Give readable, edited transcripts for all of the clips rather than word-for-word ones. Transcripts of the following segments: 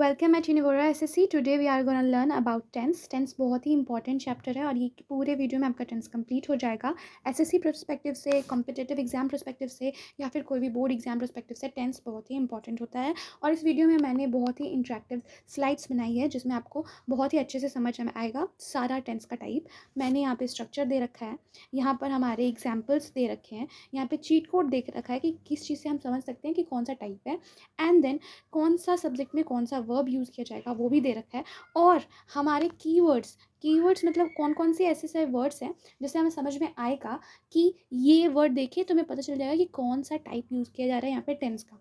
Welcome at Univora SSC. Today we are gonna learn about tense. Tense बहुत ही important chapter है और ये पूरे वीडियो में आपका टेंस कंप्लीट हो जाएगा। एसएससी पर्सपेक्टिव से, कॉम्पिटिटिव एग्जाम पर्सपेक्टिव से या फिर कोई भी बोर्ड एग्जाम पर्सपेक्टिव से टेंस बहुत ही इंपॉर्टेंट होता है। और इस वीडियो में मैंने बहुत ही इंटरेक्टिव स्लाइड्स बनाई है जिसमें आपको बहुत ही अच्छे से समझ में आएगा सारा टेंस का टाइप। मैंने यहाँ पे स्ट्रक्चर दे रखा है, यहाँ पर हमारे एग्जाम्पल्स दे रखे हैं, यहाँ पे चीट कोड दे रखा है कि किस चीज़ से हम समझ सकते हैं कि कौन सा टाइप है, एंड देन कौन सा सब्जेक्ट में कौन सा वर्ब यूज़ किया जाएगा वो भी दे रखा है। और हमारे कीवर्ड्स मतलब कौन कौन से ऐसे वर्ड्स हैं जिससे हमें समझ में आएगा कि ये वर्ड देखिए तो हमें पता चल जाएगा कि कौन सा टाइप यूज़ किया जा रहा है यहाँ पे टेंस का।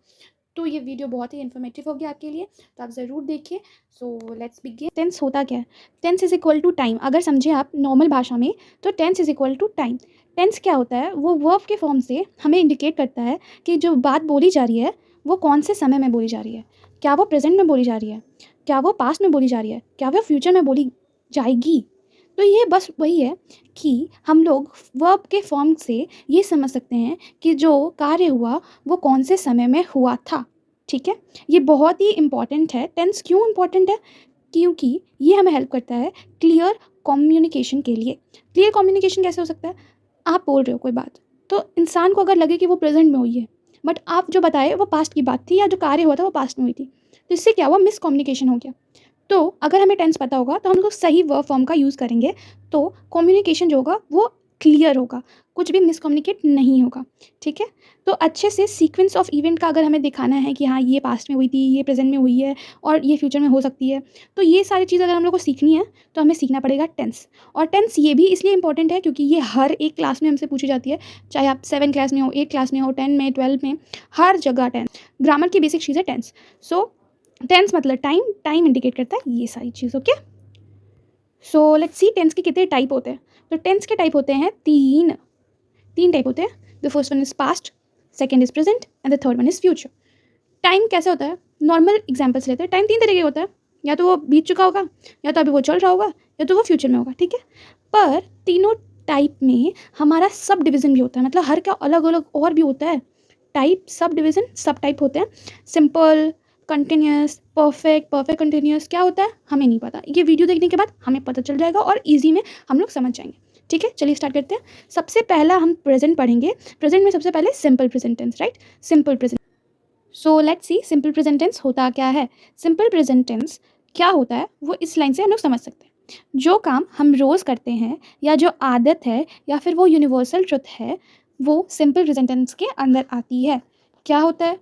तो ये वीडियो बहुत ही इन्फॉर्मेटिव होगी आपके लिए, तो आप ज़रूर देखिए। So let's begin. टेंस होता क्या है? Tense is equal to time. अगर समझे आप नॉर्मल भाषा में तो tense is equal to time. Tense क्या होता है? वो वर्ब के फॉर्म से हमें इंडिकेट करता है कि जो बात बोली जा रही है वो कौन से समय में बोली जा रही है। क्या वो प्रेजेंट में बोली जा रही है, क्या वो पास्ट में बोली जा रही है, क्या वो फ्यूचर में बोली जाएगी। तो ये बस वही है कि हम लोग वर्ब के फॉर्म से ये समझ सकते हैं कि जो कार्य हुआ वो कौन से समय में हुआ था। ठीक है, ये बहुत ही इंपॉर्टेंट है। टेंस क्यों इंपॉर्टेंट है? क्योंकि ये हमें हेल्प करता है क्लियर कम्युनिकेशन के लिए। क्लियर कम्युनिकेशन कैसे हो सकता है? आप बोल रहे हो कोई बात, तो इंसान को अगर लगे कि वो प्रेजेंट में हुई है बट आप जो बताए वो पास्ट की बात थी या जो कार्य हुआ था वो पास्ट में हुई थी, तो इससे क्या हुआ? मिसकम्युनिकेशन हो गया। तो अगर हमें टेंस पता होगा तो हम लोग सही वर्ब फॉर्म का यूज़ करेंगे तो कम्युनिकेशन जो होगा वो क्लियर होगा, कुछ भी मिसकम्युनिकेट नहीं होगा। ठीक है, तो अच्छे से सीक्वेंस ऑफ इवेंट का अगर हमें दिखाना है कि हाँ ये पास्ट में हुई थी, ये प्रेजेंट में हुई है और ये फ्यूचर में हो सकती है, तो ये सारी चीज़ अगर हम लोग को सीखनी है तो हमें सीखना पड़ेगा टेंस। और टेंस ये भी इसलिए इंपॉर्टेंट है क्योंकि ये हर एक क्लास में हमसे पूछी जाती है, चाहे आप 7 क्लास में हो, 8 क्लास में हो, 10 में, 12 में, हर जगह टेंस। ग्रामर की बेसिक चीज़ है टेंस। सो टेंस मतलब टाइम, टाइम इंडिकेट करता है ये सारी चीज़। Okay, so let's see tense के कितने टाइप होते हैं। तो टेंस के टाइप होते हैं तीन टाइप होते हैं। The first one is past, second is present and the third one is future. Time कैसे होता है? नॉर्मल एग्जाम्पल्स लेते हैं। टाइम 3 तरीके का होता है, या तो वो बीत चुका होगा, या तो अभी वो चल रहा होगा, या तो वो फ्यूचर में होगा। ठीक है, पर तीनों टाइप में हमारा सब डिवीज़न भी होता है, मतलब हर का अलग अलग और भी होता है टाइप, सब डिवीज़न, सब टाइप होते हैं। Simple, continuous, perfect, perfect continuous, क्या होता है हमें नहीं पता। ये वीडियो देखने के बाद हमें पता चल जाएगा और ईजी में हम लोग समझ जाएंगे। ठीक है, चलिए स्टार्ट करते हैं। सबसे पहला हम प्रेजेंट पढ़ेंगे। प्रेजेंट में सबसे पहले simple present tense, right? Simple present. So let's see simple present tense होता क्या है। सिंपल प्रेजेंट टेंस क्या होता है वो इस लाइन से हम लोग समझ सकते हैं। जो काम हम रोज़ करते हैं या जो आदत है या फिर वो यूनिवर्सल ट्रुथ है वो सिंपल प्रेजेंट टेंस के अंदर आती है। क्या होता है?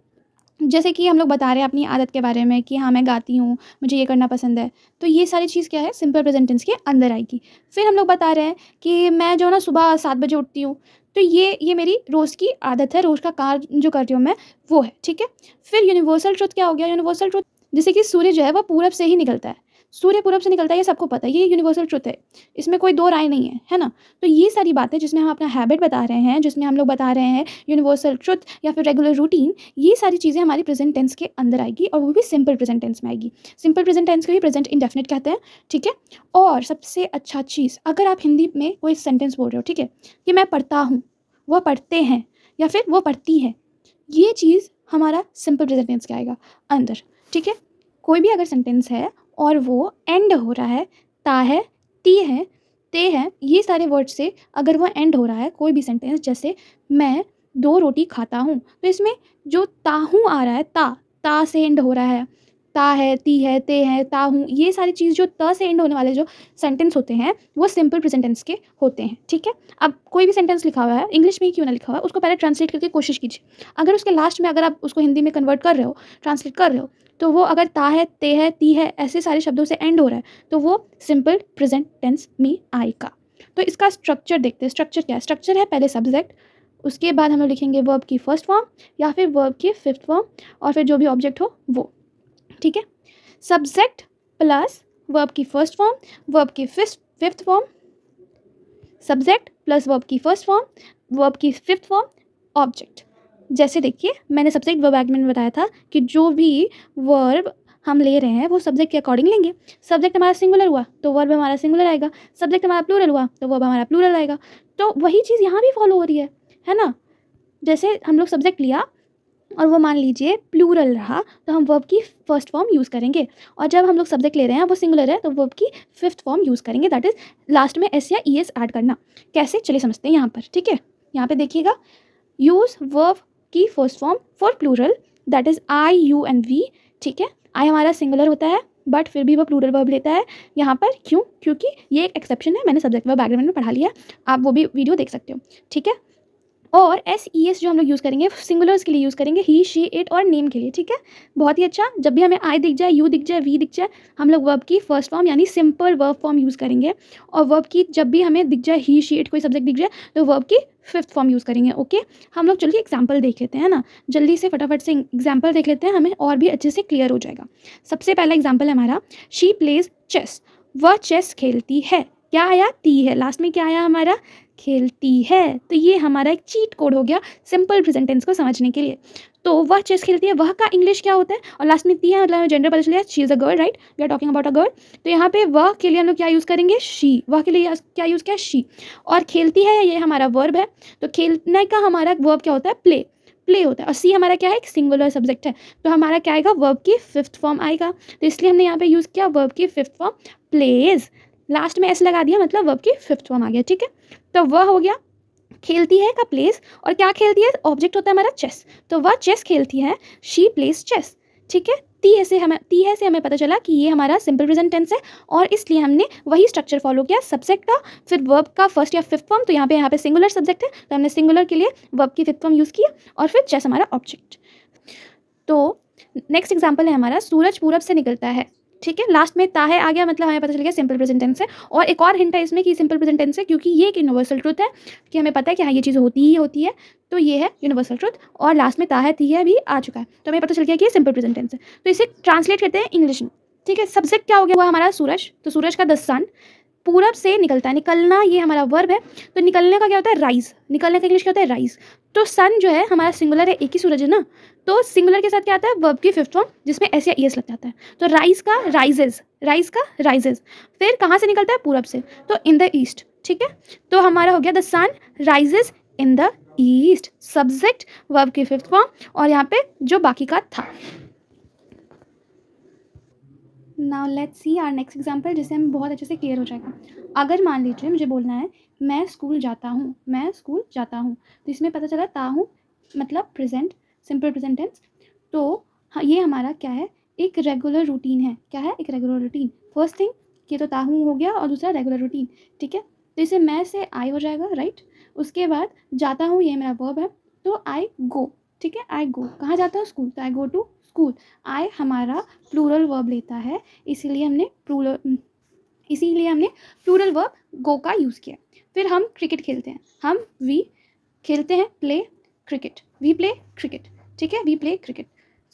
जैसे कि हम लोग बता रहे हैं अपनी आदत के बारे में कि हाँ मैं गाती हूँ, मुझे ये करना पसंद है, तो ये सारी चीज़ क्या है? सिंपल प्रेजेंट टेंस के अंदर आएगी। फिर हम लोग बता रहे हैं कि मैं जो ना सुबह 7 बजे उठती हूँ, तो ये मेरी रोज़ की आदत है, रोज़ का कार्य जो कर रही हूँ मैं वो है। ठीक है, फिर यूनिवर्सल ट्रुथ क्या हो गया? यूनिवर्सल ट्रुथ जैसे कि सूर्य जो है वो पूरब से ही निकलता है, सूर्य पूरब से निकलता है, ये सबको पता है, ये यूनिवर्सल ट्रुथ है, इसमें कोई दो राय नहीं है ना। तो ये सारी बातें जिसमें हम अपना हैबिट बता रहे हैं, जिसमें हम लोग बता रहे हैं यूनिवर्सल ट्रुथ या फिर रेगुलर रूटीन, ये सारी चीज़ें हमारी प्रेजेंट टेंस के अंदर आएगी और वो भी सिंपल प्रेजेंट टेंस में आएगी। सिंपल प्रेजेंट टेंस को भी प्रेजेंट इंडेफिनिट कहते हैं। ठीक है, और सबसे अच्छा चीज़, अगर आप हिंदी में कोई सेंटेंस बोल रहे हो, ठीक है, कि मैं पढ़ता हूँ, वह पढ़ते हैं या फिर वो पढ़ती है, ये चीज़ हमारा सिंपल प्रेजेंट टेंस के आएगा अंदर। ठीक है, कोई भी अगर सेंटेंस है और वो एंड हो रहा है, ता है, ती है, ते है, ये सारे वर्ड से अगर वो एंड हो रहा है कोई भी सेंटेंस, जैसे मैं 2 रोटी खाता हूँ, तो इसमें जो ताहूँ आ रहा है, ता से एंड हो रहा है, ता है, ती है, ते है, ताहूँ, ये सारी चीज़ जो त से एंड होने वाले जो सेंटेंस होते हैं वो सिंपल प्रेजेंट टेंस के होते हैं। ठीक है, अब कोई भी सेंटेंस लिखा हुआ है, इंग्लिश में ही क्यों ना लिखा हुआ है, उसको पहले ट्रांसलेट करके कोशिश कीजिए। अगर उसके लास्ट में अगर आप उसको हिंदी में कन्वर्ट कर रहे हो, ट्रांसलेट कर रहे हो, तो वो अगर ता है, ते है, ती है, ऐसे सारे शब्दों से एंड हो रहा है तो वो सिंपल प्रेजेंट टेंस में आएगा। तो इसका स्ट्रक्चर देखते हैं। स्ट्रक्चर क्या है? स्ट्रक्चर है पहले सब्जेक्ट, उसके बाद हम लोग लिखेंगे वर्ब की फर्स्ट फॉर्म या फिर वर्ब की फिफ्थ फॉर्म और फिर जो भी ऑब्जेक्ट हो वो। ठीक है, सब्जेक्ट प्लस वर्ब की फर्स्ट फॉर्म, वर्ब की fifth form, subject plus verb की फर्स्ट फॉर्म, वर्ब की फिफ्थ फॉर्म, ऑब्जेक्ट। जैसे देखिए मैंने सब्जेक्ट वर्ब एग्रीमेंट में बताया था कि जो भी वर्ब हम ले रहे हैं वो सब्जेक्ट के अकॉर्डिंग लेंगे। सब्जेक्ट हमारा सिंगुलर हुआ तो वर्ब हमारा सिंगुलर आएगा, सब्जेक्ट हमारा प्लूरल हुआ तो वर्ब हमारा प्लूरल आएगा। तो वही चीज़ यहाँ भी फॉलो हो रही है ना। जैसे हम लोग सब्जेक्ट लिया, और वो मान लीजिए प्लूरल रहा तो हम वर्ब की फर्स्ट फॉर्म यूज़ करेंगे, और जब हम लोग सब्जेक्ट ले रहे हैं वो सिंगुलर है तो वर्ब की फिफ्थ फॉर्म यूज़ करेंगे, दैट इज़ लास्ट में एस या ई एस ऐड करना। कैसे, चलिए समझते हैं यहाँ पर। ठीक है, यहाँ पे देखिएगा, यूज़ वर्ब की first form for plural, that is I you and we. ठीक है, आई हमारा सिंगुलर होता है बट फिर भी वो प्लूरल वर्ब लेता है यहाँ पर। क्यों? क्योंकि ये एक एक्सेप्शन है, मैंने सब्जेक्ट वर्ब बैकग्राउंड में पढ़ा लिया, आप वो भी वीडियो देख सकते हो। ठीक है, और एस ई एस जो हम लोग यूज़ करेंगे सिंगुलर्स के लिए यूज़ करेंगे, ही शी इट और नेम के लिए। ठीक है, बहुत ही अच्छा। जब भी हमें आई दिख जाए, यू दिख जाए, वी दिख जाए, हम लोग वर्ब की फर्स्ट फॉर्म यानी सिंपल वर्ब फॉर्म यूज़ करेंगे, और वर्ब की जब भी हमें दिख जाए ही शी इट कोई सब्जेक्ट दिख जाए तो वर्ब की फिफ्थ फॉर्म यूज़ करेंगे। ओके, हम लोग चलिए एग्जाम्पल देख लेते हैं ना, जल्दी से फटाफट से एग्जाम्पल देख लेते हैं, हमें और भी अच्छे से क्लियर हो जाएगा। सबसे पहला एग्जाम्पल है हमारा, शी प्लेज चेस, वह चेस खेलती है। क्या आया? ती है, लास्ट में क्या आया हमारा? खेलती है। तो ये हमारा एक चीट कोड हो गया सिंपल प्रेजेंट टेंस को समझने के लिए। तो वह चेस खेलती है, वह का इंग्लिश क्या होता है, और लास्ट में ती है, मतलब जेंडर पता चलिए, she is a girl, right, we are talking about a girl. तो यहाँ पे वह के लिए हम लोग क्या यूज़ करेंगे? शी। वह के लिए क्या यूज़ किया? शी। और खेलती है ये हमारा वर्ब है, तो खेलने का हमारा वर्ब क्या होता है? प्ले। प्ले होता है, और सी हमारा क्या है? एक सिंगुलर सब्जेक्ट है, तो हमारा क्या आएगा? वर्ब की फिफ्थ फॉर्म आएगा। तो इसलिए हमने यहाँ पे यूज़ किया वर्ब की फिफ्थ फॉर्म प्लेज, लास्ट में एस लगा दिया, मतलब वर्ब की फिफ्थ फॉर्म आ गया। ठीक है, तो वह हो गया खेलती है का प्लेस, और क्या खेलती है? ऑब्जेक्ट होता है हमारा चेस, तो वह चेस खेलती है, शी प्लेस चेस। ठीक है, ती है से हमें पता चला कि ये हमारा सिंपल प्रेजेंट टेंस है, और इसलिए हमने वही स्ट्रक्चर फॉलो किया, सब्जेक्ट का, फिर वर्ब का फर्स्ट या फिफ्थ फॉर्म। तो यहाँ पे सिंगुलर सब्जेक्ट है तो हमने सिंगुलर के लिए वर्ब की फिफ्थ फॉर्म यूज़ किया, और फिर चेस हमारा ऑब्जेक्ट। तो नेक्स्ट एग्जाम्पल है हमारा, सूरज पूरब से निकलता है। ठीक है, लास्ट में ता है आ गया, मतलब हमें पता चल गया सिंपल प्रेजेंट टेंस है। और एक और हिंट है इसमें कि सिंपल प्रेजेंट टेंस है, क्योंकि ये एक यूनिवर्सल ट्रुथ है कि हमें पता है कि हाँ ये चीज़ होती ही होती है, तो ये है यूनिवर्सल ट्रुथ। और लास्ट में ता है ती है भी आ चुका है, तो हमें पता चल गया कि ये सिंपल प्रेजेंट टेंस है। तो इसे ट्रांसलेट करते हैं इंग्लिश में। ठीक है, सब्जेक्ट क्या हो गया? वो हमारा सूरज, तो सूरज का द सन पूरब से निकलता है, निकलना ये हमारा वर्ब है, तो निकलने का क्या होता है? राइज। निकलने का इंग्लिश क्या होता है? राइज। तो सन जो है हमारा सिंगुलर है, एक ही सूरज है ना, तो सिंगुलर के साथ क्या आता है? वर्ब की फिफ्थ फॉर्म, जिसमें एस या ई एस लग जाता है। तो राइज का राइजेज, राइज का राइजेज, फिर कहाँ से निकलता है? पूरब से, तो इन द ईस्ट। ठीक है, तो हमारा हो गया the sun rises in the east, subject verb की फिफ्थ फॉर्म, और यहाँ पे जो बाकी का था। Now let's see our next example, जिससे हमें बहुत अच्छे से क्लियर हो जाएगा। अगर मान लीजिए मुझे बोलना है मैं स्कूल जाता हूँ, मैं स्कूल जाता हूँ, तो इसमें पता चला ता हूँ मतलब प्रेजेंट, सिंपल प्रेजेंट टेंस। तो हाँ, ये हमारा क्या है? एक रेगुलर रूटीन है। क्या है? एक रेगुलर रूटीन। फर्स्ट थिंग, ये तो ता हूँ हो गया, और दूसरा रेगुलर रूटीन। ठीक है, तो इसे मैं से आई हो जाएगा, राइट। उसके बाद जाता हूँ, ये मेरा वर्ब है, तो आई गो। ठीक है, आई गो, कहाँ जाता हूँ? स्कूल, तो आई गो टू स्कूल। आई हमारा प्लूरल वर्ब लेता है, इसीलिए हमने प्लूरल वर्ब गो का यूज़ किया। फिर हम क्रिकेट खेलते हैं, हम वी खेलते हैं, play cricket, we play cricket. ठीक है, we play cricket.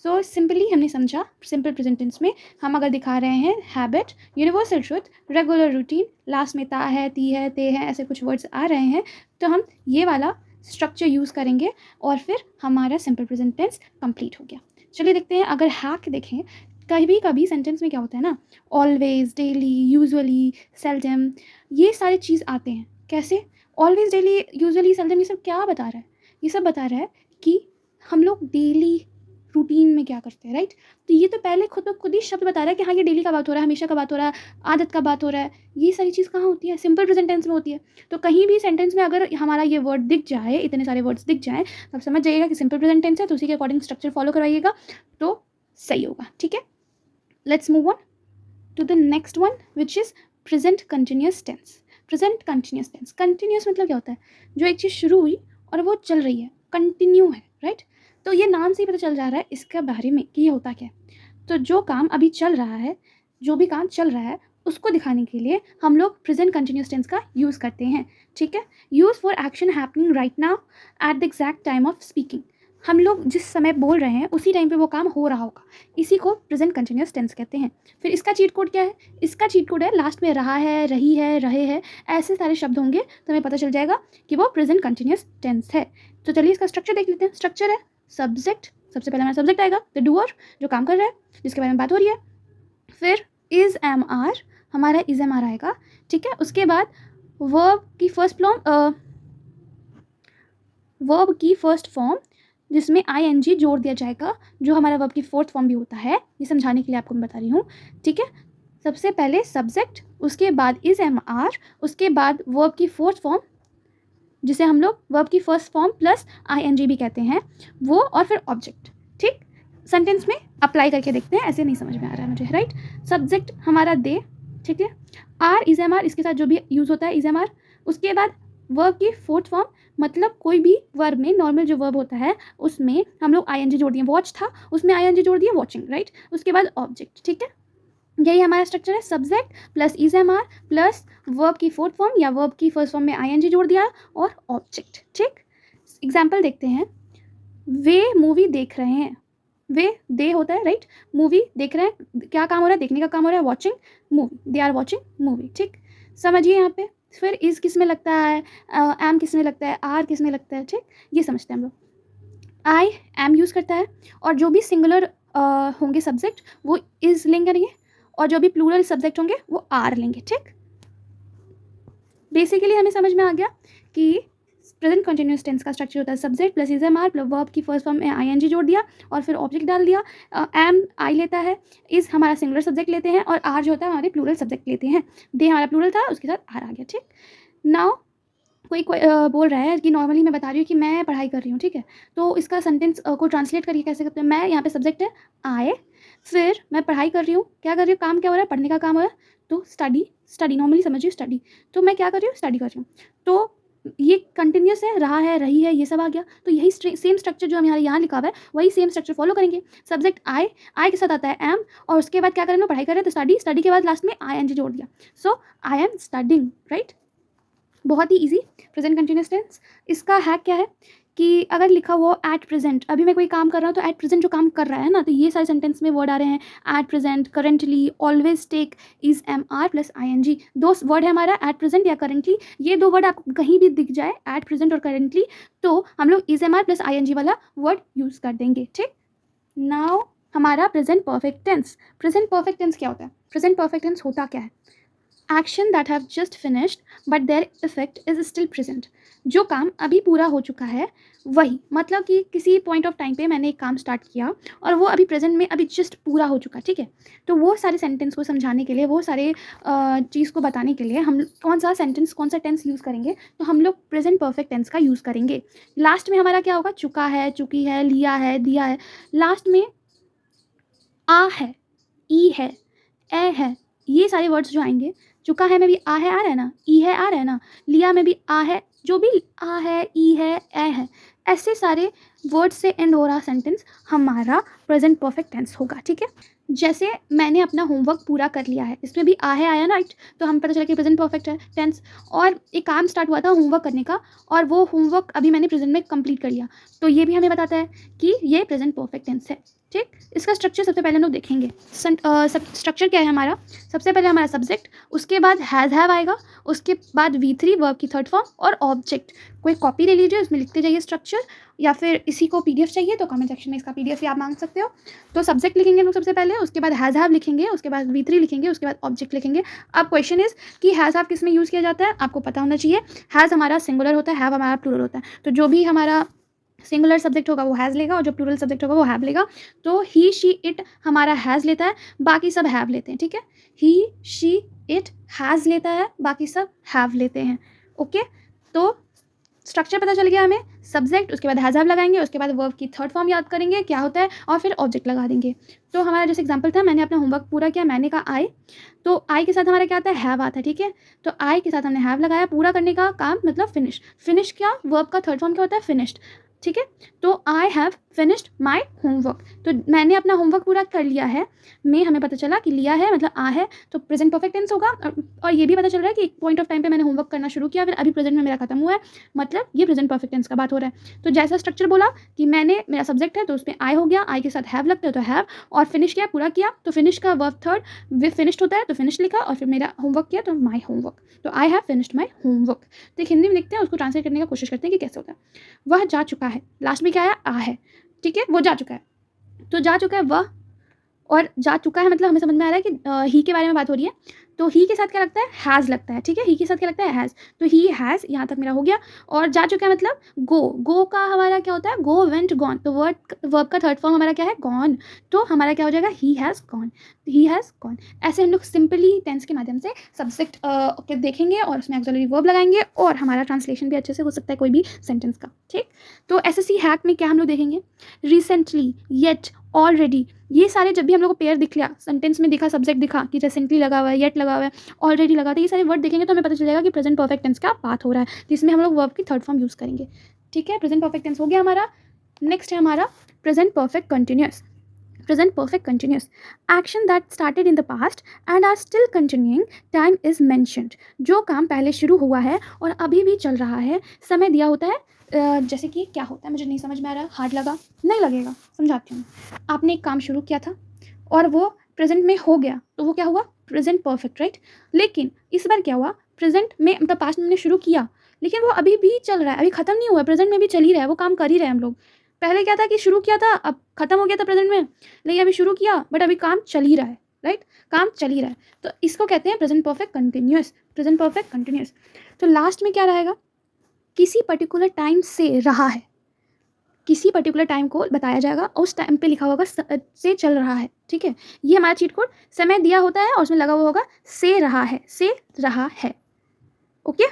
So simply हमने समझा सिंपल प्रेजेंट टेंस में हम अगर दिखा रहे हैं habit, universal truth, regular routine, last में ता है, ती है, ते है, ऐसे कुछ वर्ड्स आ रहे हैं, तो हम ये वाला स्ट्रक्चर यूज़ करेंगे, और फिर हमारा सिंपल प्रेजेंट टेंस कंप्लीट हो गया। चलिए देखते हैं, अगर हैक देखें, कभी कभी सेंटेंस में क्या होता है ना, ऑलवेज, डेली, यूजुअली, सेल्डम, ये सारी चीज़ आते हैं। कैसे? ऑलवेज, डेली, यूजुअली, सेल्डम, ये सब क्या बता रहा है? ये सब बता रहा है कि हम लोग डेली रूटीन में क्या करते हैं, राइट। तो ये तो पहले खुद ही शब्द बता रहा है कि हाँ ये डेली का बात हो रहा है, हमेशा का बात हो रहा है, आदत का बात हो रहा है। ये सारी चीज़ कहाँ होती है? सिंपल प्रेजेंट टेंस में होती है। तो कहीं भी सेंटेंस में अगर हमारा ये वर्ड दिख जाए, इतने सारे वर्ड्स दिख जाए, तो आप समझ जाइएगा कि सिंपल प्रेजेंट टेंस है, तो उसी के अकॉर्डिंग स्ट्रक्चर फॉलो करवाइएगा, तो सही होगा। ठीक है, let's move on to the next one, which is present continuous tense. Present continuous tense, continuous मतलब क्या होता है? जो एक चीज़ शुरू हुई और वो चल रही है, कंटिन्यू है, राइट। तो ये नाम से ही पता चल जा रहा है इसके बारे में कि ये होता क्या है। तो जो काम अभी चल रहा है, जो भी काम चल रहा है, उसको दिखाने के लिए हम लोग प्रेजेंट कंटिन्यूस टेंस का यूज़ करते हैं। ठीक है, use for action happening right now at the exact time of speaking. हम लोग जिस समय बोल रहे हैं उसी टाइम पे वो काम हो रहा होगा, इसी को प्रेजेंट कंटिन्यूस टेंस कहते हैं। फिर इसका चीट कोड क्या है? इसका चीट कोड है लास्ट में रहा है, रही है, रहे हैं, ऐसे सारे शब्द होंगे, तो हमें पता चल जाएगा कि वो प्रेजेंट कंटिन्यूस टेंस है। तो चलिए इसका स्ट्रक्चर देख लेते हैं। स्ट्रक्चर है सब्जेक्ट, सबसे पहले हमारा सब्जेक्ट आएगा, द डूअर, जो काम कर रहा है, जिसके बारे में बात हो रही है। फिर इज एम आर, हमारा इज एम आर आएगा। ठीक है, उसके बाद वर्ब की फर्स्ट फॉर्म जिसमें ING जोड़ दिया जाएगा, जो हमारा वर्ब की फोर्थ फॉर्म भी होता है। ये समझाने के लिए आपको मैं बता रही हूँ, ठीक है। सबसे पहले सब्जेक्ट, उसके बाद इज एम आर, उसके बाद वर्ब की फोर्थ फॉर्म जिसे हम लोग वर्ब की फर्स्ट फॉर्म प्लस ING भी कहते हैं वो, और फिर ऑब्जेक्ट। ठीक, सेंटेंस में अप्लाई करके देखते हैं, ऐसे नहीं समझ में आ रहा है मुझे, राइट। सब्जेक्ट हमारा दे, ठीक है। आर इज एम आर, इसके साथ जो भी यूज़ होता है इज एम आर। उसके बाद वर्ब की फोर्थ फॉर्म, मतलब कोई भी वर्ब में नॉर्मल जो वर्ब होता है उसमें हम लोग ING जोड़ दिए। वॉच था, उसमें ING जोड़ दिए, वॉचिंग, राइट। उसके बाद ऑब्जेक्ट, ठीक है। यही हमारा स्ट्रक्चर है, subject plus is am are plus verb की फोर्थ फॉर्म या वर्ब की फर्स्ट फॉर्म में ING जोड़ दिया और ऑब्जेक्ट। ठीक, एग्जाम्पल देखते हैं। वे मूवी देख रहे हैं, वे दे होता है, राइट। मूवी देख रहे हैं, क्या काम हो रहा है, देखने का काम हो रहा है, watching movie, they are watching movie. ठीक, समझिए यहाँ पे। फिर इज किस में लगता है, एम किस में लगता है, आर किस में लगता है, ठीक, ये समझते हैं हम लोग। आई एम यूज़ करता है, और जो भी सिंगुलर होंगे सब्जेक्ट वो इज लेंगे, और जो भी प्लूरल सब्जेक्ट होंगे वो आर लेंगे। ठीक, बेसिकली हमें समझ में आ गया कि प्रेजेंट कंटिन्यूस टेंस का स्ट्रक्चर होता है subject plus is am are plus verb की फर्स्ट फॉर्म में ING जोड़ दिया और फिर ऑब्जेक्ट डाल दिया। एम आई लेता है, इज हमारा सिंगुलर सब्जेक्ट लेते हैं, और आर जो होता है हमारे प्लूरल सब्जेक्ट लेते हैं। दे हमारा प्लूरल था, उसके साथ आर आ गया। ठीक, नाउ कोई बोल रहा है कि नॉर्मली मैं बता रही हूँ कि मैं पढ़ाई कर रही हूँ, ठीक है। तो इसका सेंटेंस को ट्रांसलेट करके कैसे करते हैं, मैं यहाँ पे सब्जेक्ट है आए, फिर मैं पढ़ाई कर रही हूँ, क्या कर रही हूँ, काम क्या हो रहा है, पढ़ने का काम हो रहा है, तो स्टडी, स्टडी नॉर्मली समझिए स्टडी, तो मैं क्या कर रही हूँ, स्टडी कर रही हूँ। तो ये कंटिन्यूस है, रहा है, रही है, ये सब आ गया। तो यही सेम स्ट्रक्चर जो हम यहाँ लिखा हुआ है वही सेम स्ट्रक्चर फॉलो करेंगे। सब्जेक्ट आई के साथ आता है एम, और उसके बाद क्या करें, पढ़ाई कर रहे हैं तो स्टडी, स्टडी के बाद लास्ट में ING जोड़ दिया, सो आई एम स्टडिंग, राइट। बहुत ही इजी प्रेजेंट कंटिन्यूस टेंस। इसका हैक क्या है कि अगर लिखा हुआ एट प्रेजेंट, अभी मैं कोई काम कर रहा हूँ तो एट प्रेजेंट जो काम कर रहा है ना, तो ये सारे सेंटेंस में वर्ड आ रहे हैं at present, currently, always take, is am are plus ING। दो वर्ड है हमारा एट प्रेजेंट या करेंटली, ये दो वर्ड आपको कहीं भी दिख जाए एट प्रेजेंट और करेंटली, तो हम लोग is am are plus ING वाला वर्ड यूज़ कर देंगे। ठीक, नाउ हमारा present perfect tense. Present perfect tense क्या होता है, प्रेजेंट परफेक्ट टेंस होता क्या है, action that have just finished but their effect is still present. जो काम अभी पूरा हो चुका है वही, मतलब कि किसी पॉइंट ऑफ टाइम पे मैंने एक काम स्टार्ट किया और वो अभी प्रेजेंट में अभी जस्ट पूरा हो चुका, ठीक है। तो वो सारे सेंटेंस को समझाने के लिए, वो सारे चीज़ को बताने के लिए हम कौन सा सेंटेंस, कौन सा टेंस यूज़ करेंगे, तो हम लोग प्रेजेंट परफेक्ट टेंस का यूज़ करेंगे। लास्ट में हमारा क्या होगा, चुका है, चुकी है, लिया है, दिया है। लास्ट में आ है, ई है, ए है, ये सारे वर्ड्स जो आएंगे, चुका है में भी आ है, आ रहा है ना, ई है, आ रहा है ना, लिया में भी आ है, जो भी आ है, ई है, ए है, ऐसे सारे वर्ड्स से एंड हो रहा सेंटेंस हमारा प्रेजेंट परफेक्ट टेंस होगा। ठीक है, जैसे मैंने अपना होमवर्क पूरा कर लिया है, इसमें भी आ है, आया राइट, तो हम पता चला कि प्रेजेंट परफेक्ट है टेंस। और एक काम स्टार्ट हुआ था होमवर्क करने का, और वो होमवर्क अभी मैंने प्रेजेंट में कंप्लीट कर लिया, तो ये भी हमें बताता है कि ये प्रेजेंट परफेक्ट टेंस है। ठीक, इसका स्ट्रक्चर सबसे पहले हम लोग देखेंगे। स्ट्रक्चर क्या है हमारा, सबसे पहले हमारा सब्जेक्ट, उसके बाद हैज़ हैव आएगा, उसके बाद V3 वर्ब की थर्ड फॉर्म और ऑब्जेक्ट। कोई कॉपी ले लीजिए, उसमें लिखते जाइए स्ट्रक्चर, या फिर इसी को PDF चाहिए तो कमेंट सेक्शन में इसका PDF भी आप मांग सकते हो। तो सब्जेक्ट लिखेंगे हम लोग सबसे पहले, उसके बाद हैज़ हैव लिखेंगे, उसके बाद V3 लिखेंगे, उसके बाद ऑब्जेक्ट लिखेंगे। अब क्वेश्चन इज कि हैज़ हैव किस में यूज़ किया जाता है, आपको पता होना चाहिए। हैज़ हमारा सिंगुलर होता है, हैव हमारा प्लूरल होता है, तो जो भी हमारा सिंगुलर सब्जेक्ट होगा वो हैज़ लेगा और जो प्लूरल सब्जेक्ट होगा वो हैव लेगा। तो ही शी इट हमारा हैज़ लेता है, बाकी सब हैव लेते हैं। ठीक है, ही शी इट हैज़ लेता है, बाकी सब हैव लेते हैं। ओके, तो स्ट्रक्चर पता चल गया हमें, सब्जेक्ट, उसके बाद हैज़ हैव लगाएंगे, उसके बाद वर्ब की थर्ड फॉर्म याद करेंगे क्या होता है, और फिर ऑब्जेक्ट लगा देंगे। तो हमारा जैसे एग्जांपल था, मैंने अपना होमवर्क पूरा किया, मैंने कहा आई, तो आई के साथ हमारा क्या आता है, हैव आता है। ठीक है, तो आई के साथ हमने हैव लगाया, पूरा करने का काम मतलब फिनिश। फिनिश क्या, वर्ब का थर्ड फॉर्म क्या होता है, फिनिश्ड। ठीक है, तो I have finished my homework, तो मैंने अपना होमवर्क पूरा कर लिया है, में हमें पता चला कि लिया है मतलब आ है, तो प्रेजेंट परफेक्ट टेंस होगा। और ये भी पता चल रहा है कि एक पॉइंट ऑफ टाइम पे मैंने होमवर्क करना शुरू किया, फिर अभी प्रेजेंट में मेरा खत्म हुआ है, मतलब ये प्रेजेंट परफेक्ट टेंस का बात हो रहा है। तो जैसा स्ट्रक्चर बोला कि मैंने, मेरा सब्जेक्ट है तो उसमें आई हो गया, आई के साथ हैव लगता है तो हैव, और फिनिश किया, पूरा किया, तो फिनिश का वर्ब थर्ड वे फिनिश्ड होता है तो फिनिश लिखा, और फिर मेरा होमवर्क किया तो माई होमवर्क, तो I have finished my homework. तो एक हिंदी में लिखते हैं, उसको ट्रांसलेट करने की कोशिश करते हैं कि कैसे होता है। वह जा चुका है, लास्ट में क्या आया, आ है। ठीक है, वो जा चुका है, तो जा चुका है वह और जा चुका है मतलब हमें समझ में आ रहा है कि ही के बारे में बात हो रही है, तो ही के साथ क्या लगता है, हैज़ लगता है, ठीक है, ही के साथ क्या लगता है, हैज़। तो ही हैज़, यहाँ तक मेरा हो गया। और जा चुका है मतलब गो का हमारा क्या होता है, गो वेंट गॉन, तो वर्ब का थर्ड फॉर्म हमारा क्या है, गॉन, तो हमारा क्या हो जाएगा, he has gone, he has gone. ऐसे हम लोग सिंपली टेंस के माध्यम से सब्जेक्ट के देखेंगे और उसमें ऑक्सिलरी वर्ब लगाएंगे और हमारा ट्रांसलेशन भी अच्छे से हो सकता है कोई भी सेंटेंस का, ठीक। तो एसएससी हैक में क्या हम लोग देखेंगे, रिसेंटली, येट, ऑलरेडी, ये सारे जब भी हम लोग को पेयर दिख लिया, सेंटेंस में दिखा, सब्जेक्ट दिखा कि रिसेंटली लगा हुआ है, येट लगा हुआ है, ऑलरेडी लगा, तो ये सारे वर्ड देखेंगे तो हमें पता चल जाएगा कि प्रेजेंट परफेक्ट टेंस का बात हो रहा है, तो इसमें हम लोग वर्ब की थर्ड फॉर्म यूज़ करेंगे, ठीक है। प्रेजेंट परफेक्ट टेंस हो गया हमारा। नेक्स्ट है हमारा present perfect continuous. Present perfect continuous, action that started in the past and are still continuing, time is mentioned, जो काम पहले शुरू हुआ है और अभी भी चल रहा है, समय दिया होता है। जैसे कि क्या होता है, मुझे नहीं समझ में आ रहा, हार्ड लगा, नहीं लगेगा, समझाती हूँ। आपने एक काम शुरू किया था और वो प्रेजेंट में हो गया, तो वो क्या हुआ, प्रेजेंट परफेक्ट, राइट। लेकिन इस बार क्या हुआ, प्रेजेंट में मतलब पास्ट में हमने शुरू किया लेकिन वो अभी भी चल रहा है, अभी खत्म नहीं हुआ, प्रेजेंट में भी चल ही रहा है, वो काम कर ही रहे हैं हम लोग। पहले क्या था कि शुरू किया था, अब खत्म हो गया था प्रेजेंट में, लेकिन अभी शुरू किया बट अभी काम चल ही रहा है, राइट, काम चल ही रहा है, तो इसको कहते हैं present perfect continuous, present perfect continuous. तो लास्ट में क्या रहेगा, किसी पर्टिकुलर टाइम से रहा है, किसी पर्टिकुलर टाइम को बताया जाएगा और उस टाइम पे लिखा होगा से चल रहा है, ठीक है। ये हमारा चीट कोड, समय दिया होता है और उसमें लगा हुआ होगा से रहा है, से रहा है, ओके।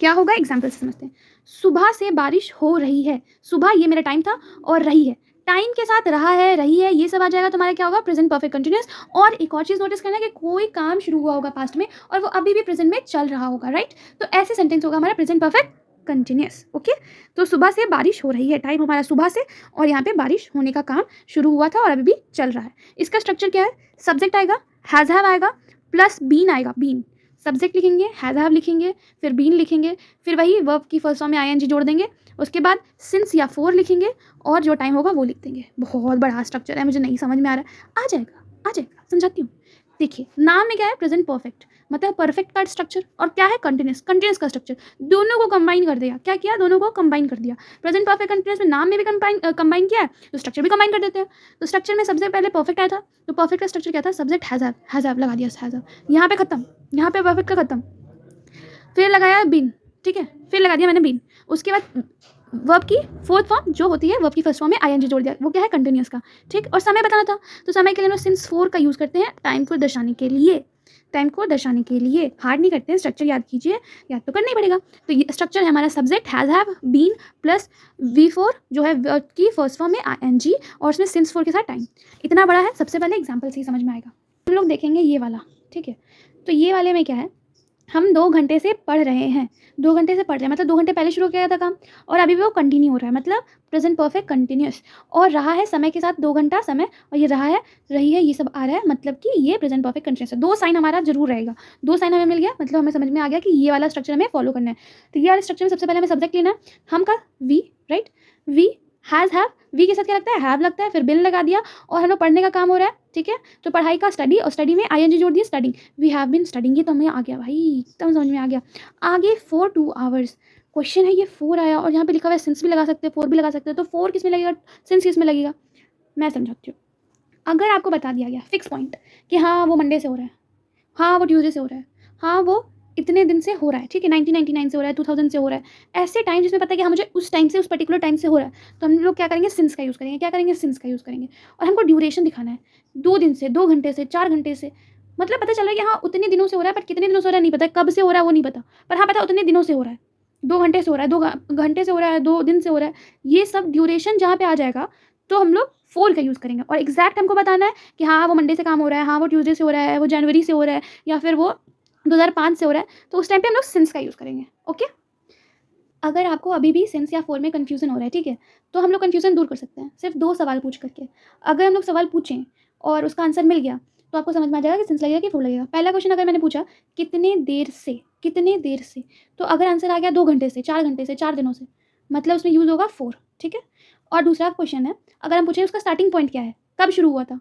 क्या होगा, एग्जाम्पल से समझते हैं। सुबह से बारिश हो रही है, सुबह ये मेरा टाइम था और रही है, टाइम के साथ रहा है, रही है, ये सब आ जाएगा, तुम्हारा क्या होगा, प्रेजेंट परफेक्ट कंटिन्यूअस। और एक और चीज़ नोटिस करना है कि कोई काम शुरू हुआ होगा पास्ट में और वो अभी भी प्रेजेंट में चल रहा होगा, राइट। तो ऐसे सेंटेंस होगा हमारा प्रेजेंट परफेक्ट कंटिन्यूअस, ओके। तो सुबह से बारिश हो रही है, टाइम हमारा सुबह से और यहाँ पे बारिश होने का काम शुरू हुआ था और अभी भी चल रहा है। इसका स्ट्रक्चर क्या है, सब्जेक्ट आएगा, हैज़ हैव आएगा, प्लस बीन आएगा, बीन, सब्जेक्ट लिखेंगे, हैज़ हैव लिखेंगे, फिर बीन लिखेंगे, फिर वही वर्ब की फर्स्ट फॉर्म में आईएनजी जोड़ देंगे, उसके बाद सिंस या फोर लिखेंगे और जो टाइम होगा वो लिख देंगे। बहुत बड़ा स्ट्रक्चर है, मुझे नहीं समझ में आ रहा है, आ जाएगा, आ जाएगा, समझाती हूँ। देखिए नाम में क्या है, प्रेजेंट परफेक्ट, मतलब परफेक्ट का स्ट्रक्चर, और क्या है, कंटिन्यूस, कंटिन्यूस का स्ट्रक्चर, दोनों को कंबाइन कर दिया, क्या किया, दोनों को कंबाइन कर दिया। प्रेजेंट परफेक्ट कंटिन्यूस में नाम में भी कंबाइन किया है तो स्ट्रक्चर भी कंबाइन कर देते हैं। तो स्ट्रक्चर में सबसे पहले परफेक्ट आया था, तो परफेक्ट का स्ट्रक्चर क्या था, सब्जेक्ट हैज़ हैव लगा दिया, हैज़ हैव, यहाँ पे खत्म, यहाँ पे परफेक्ट का खत्म, फिर लगाया बीन, ठीक है, फिर लगा दिया मैंने बीन, उसके बाद वर्ब की फोर्थ फॉर्म जो होती है वर्ब की फर्स्ट फॉर्म में आईएनजी जोड़ दिया, वो क्या है, कंटिन्यूअस का, ठीक। और समय बताना था, तो समय के लिए हम लोग सिंस फोर का यूज़ करते हैं, टाइम को दर्शाने के लिए, टाइम को दर्शाने के लिए, हार्ड नहीं करते हैं, स्ट्रक्चर याद कीजिए, याद तो करना ही पड़ेगा। तो ये स्ट्रक्चर है हमारा, subject has have been plus V4 जो है वर्ब की फर्स्ट फॉर्म में आईएनजी और उसमें सिंस फोर के साथ टाइम। इतना बड़ा है, सबसे पहले एग्जाम्पल से ही समझ में आएगा। हम लोग देखेंगे ये वाला, ठीक है। तो ये वाले में क्या है, हम 2 घंटे से पढ़ रहे हैं, 2 घंटे से पढ़ रहे हैं मतलब 2 घंटे पहले शुरू किया था काम और अभी भी वो कंटिन्यू हो रहा है, मतलब प्रेजेंट परफेक्ट कंटिन्यूअस। और रहा है समय के साथ 2 घंटा समय, और ये रहा है, रही है, ये सब आ रहा है, मतलब कि ये प्रेजेंट परफेक्ट कंटिन्यूअस है। 2 साइन हमारा जरूर रहेगा, 2 साइन हमें मिल गया, मतलब हमें समझ में आ गया कि ये वाला स्ट्रक्चर हमें फॉलो करना है। तो ये वाले स्ट्रक्चर में सबसे पहले हमें सब्जेक्ट लेना है, हम का V, right, V has have, V के साथ क्या लगता है, हैव लगता है, फिर बिन लगा दिया और हमें पढ़ने का काम हो रहा है, ठीक है। तो पढ़ाई का स्टडी, और स्टडी में आईएनजी जोड़ दिया, studying, we have been studying, ये तो हमें आ गया भाई, एकदम समझ में आ गया। आगे फॉर 2 आवर्स, क्वेश्चन है, ये 4 आया और यहाँ पे लिखा हुआ है सिंस भी लगा सकते हैं, 4 भी लगा सकते हैं, तो 4 किस में लगेगा, सिंस किस में लगेगा, मैं समझाती हूँ। अगर आपको बता दिया गया फिक्स पॉइंट कि हाँ वो मंडे से हो रहा है, हाँ वो ट्यूसडे से हो रहा है, हाँ वो इतने दिन से हो रहा है, ठीक है, 1999 से हो रहा है, 2000 से हो रहा है, ऐसे टाइम जिसमें पता है कि हाँ मुझे उस टाइम से, उस पर्टिकुलर टाइम से हो रहा है, तो हम लोग क्या करेंगे, सिंस का यूज़ करेंगे, क्या करेंगे, सिंस का यूज़ करेंगे। और हमको ड्यूरेशन दिखाना है, 2 दिन से, 2 घंटे से, 4 घंटे से, मतलब पता चल रहा है कि हाँ उतने दिनों से हो रहा है, बट कितने दिनों से हो रहा है नहीं पता, कब से हो रहा है वो नहीं पता, पर हाँ पता उतने दिनों से हो रहा है, 2 घंटे से हो रहा है, 2 घंटे से हो रहा है, 2 दिन से हो रहा है, ये सब ड्यूरेशन जहाँ पे आ जाएगा तो हम लोग 4 का यूज़ करेंगे। और एग्जैक्ट हमको बताना है कि हाँ वो मंडे से काम हो रहा है, हाँ वो ट्यूसडे से हो रहा है, वो जनवरी से हो रहा है, या फिर वो 2005 से हो रहा है, तो उस टाइम पे हम लोग सिंस का यूज़ करेंगे, ओके। अगर आपको अभी भी सिंस या फोर में कन्फ्यूज़न हो रहा है, ठीक है, तो हम लोग कन्फ्यूज़न दूर कर सकते हैं सिर्फ 2 सवाल पूछ करके। अगर हम लोग सवाल पूछें और उसका आंसर मिल गया तो आपको समझ में आ जाएगा कि सिंस लगेगा कि फोर लगेगा। पहला क्वेश्चन अगर मैंने पूछा कितने देर से, कितने देर से, तो अगर आंसर आ गया 2 घंटे से, 4 घंटे से, 4 दिनों से, मतलब उसमें यूज़ होगा फोर, ठीक है। और दूसरा क्वेश्चन है, अगर हम पूछें उसका स्टार्टिंग पॉइंट क्या है, कब शुरू हुआ था,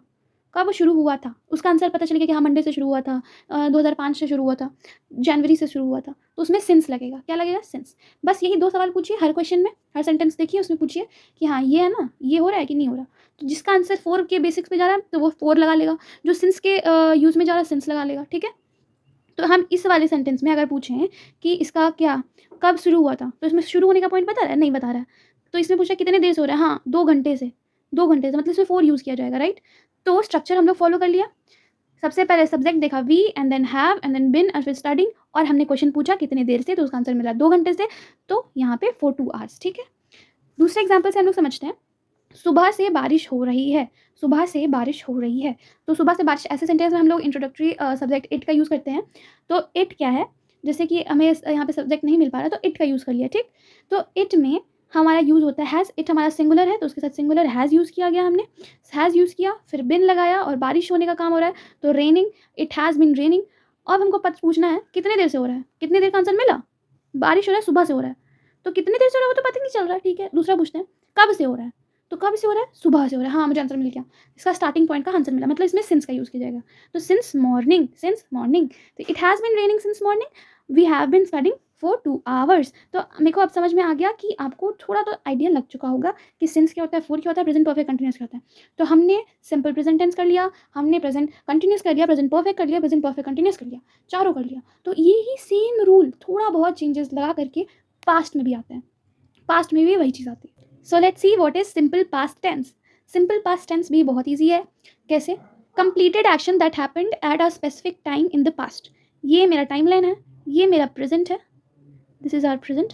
कब शुरू हुआ था, उसका आंसर पता चल गया कि हाँ मंडे से शुरू हुआ था, 2005 से शुरू हुआ था, जनवरी से शुरू हुआ था, तो उसमें सिंस लगेगा। क्या लगेगा? सिंस। बस यही 2 सवाल पूछिए हर क्वेश्चन में, हर सेंटेंस देखिए उसमें पूछिए कि हाँ ये है ना, ये हो रहा है कि नहीं हो रहा। तो जिसका आंसर 4 के बेसिक्स पे जा रहा है तो वो 4 लगा लेगा, जो सिंस के यूज़ में जा रहा है सिंस लगा लेगा। ठीक है। तो हम इस वाले सेंटेंस में अगर पूछें कि इसका क्या, कब शुरू हुआ था, तो इसमें शुरू होने का पॉइंट बता रहा है? नहीं बता रहा है। तो इसमें पूछा कितने देर से हो रहा है, हाँ 2 घंटे से, 2 घंटे से, मतलब इसमें 4 यूज़ किया जाएगा, राइट। तो स्ट्रक्चर हम लोग फॉलो कर लिया। सबसे पहले सब्जेक्ट देखा V, and then have, and then been, और फिर स्टडिंग, और हमने क्वेश्चन पूछा कितने देर से, तो उसका आंसर मिला 2 घंटे से, तो यहाँ पे 2 आवर्स। ठीक है। दूसरे एग्जाम्पल से हम लोग समझते हैं। सुबह से बारिश हो रही है, सुबह से बारिश हो रही है। तो सुबह से बारिश, ऐसे सेंटेंस में हम लोग इंट्रोडक्टरी सब्जेक्ट इट का यूज़ करते हैं। तो इट क्या है, जैसे कि हमें यहाँ पे सब्जेक्ट नहीं मिल पा रहा तो इट का यूज़ कर लिया। ठीक। तो इट में हमारा यूज़ होता है हैज़, इट हमारा सिंगुलर है तो उसके साथ सिंगुलर हैज़ यूज़ किया गया, हमने हैज़ यूज़ किया, फिर बिन लगाया और बारिश होने का काम हो रहा है तो raining, it has been raining. अब हमको पूछना है कितने देर से हो रहा है, कितने देर का आंसर मिला, बारिश हो रहा है, सुबह से हो रहा है, तो कितने देर से हो रहा है वो तो पता नहीं चल रहा है। ठीक है। दूसरा पूछते हैं कब से हो रहा है, तो कब से हो रहा है, सुबह से हो रहा है। हाँ मुझे आंसर मिल गया, इसका स्टार्टिंग पॉइंट का आंसर मिला, मतलब इसमें सिंस का यूज़ किया जाएगा। तो सिंस मॉर्निंग, सिंस मॉर्निंग, तो it has been raining since morning, we have been studying for 2 hours. तो मेरे को अब समझ में आ गया कि आपको थोड़ा तो आइडिया लग चुका होगा कि सिंस क्या होता है, फोर क्या होता है, प्रेजेंट परफेक्ट कंटिन्यूस क्या होता है। तो हमने सिंपल प्रेजेंट टेंस कर लिया, हमने प्रेजेंट कंटिन्यूस कर लिया, प्रेजेंट परफेक्ट कर लिया, प्रेजेंट परफेक्ट कंटिन्यूस कर लिया, चारों कर लिया। तो यही सेम रूल थोड़ा बहुत चेंजेस लगा करके पास्ट में भी आते हैं, पास्ट में भी वही चीज़ आती है। So let's see what is simple past tense. Simple past tense भी बहुत ईजी है। कैसे? Completed action that happened at a specific time in the past. ये मेरा टाइम लाइन है, ये मेरा प्रेजेंट है, दिस इज आवर प्रेजेंट।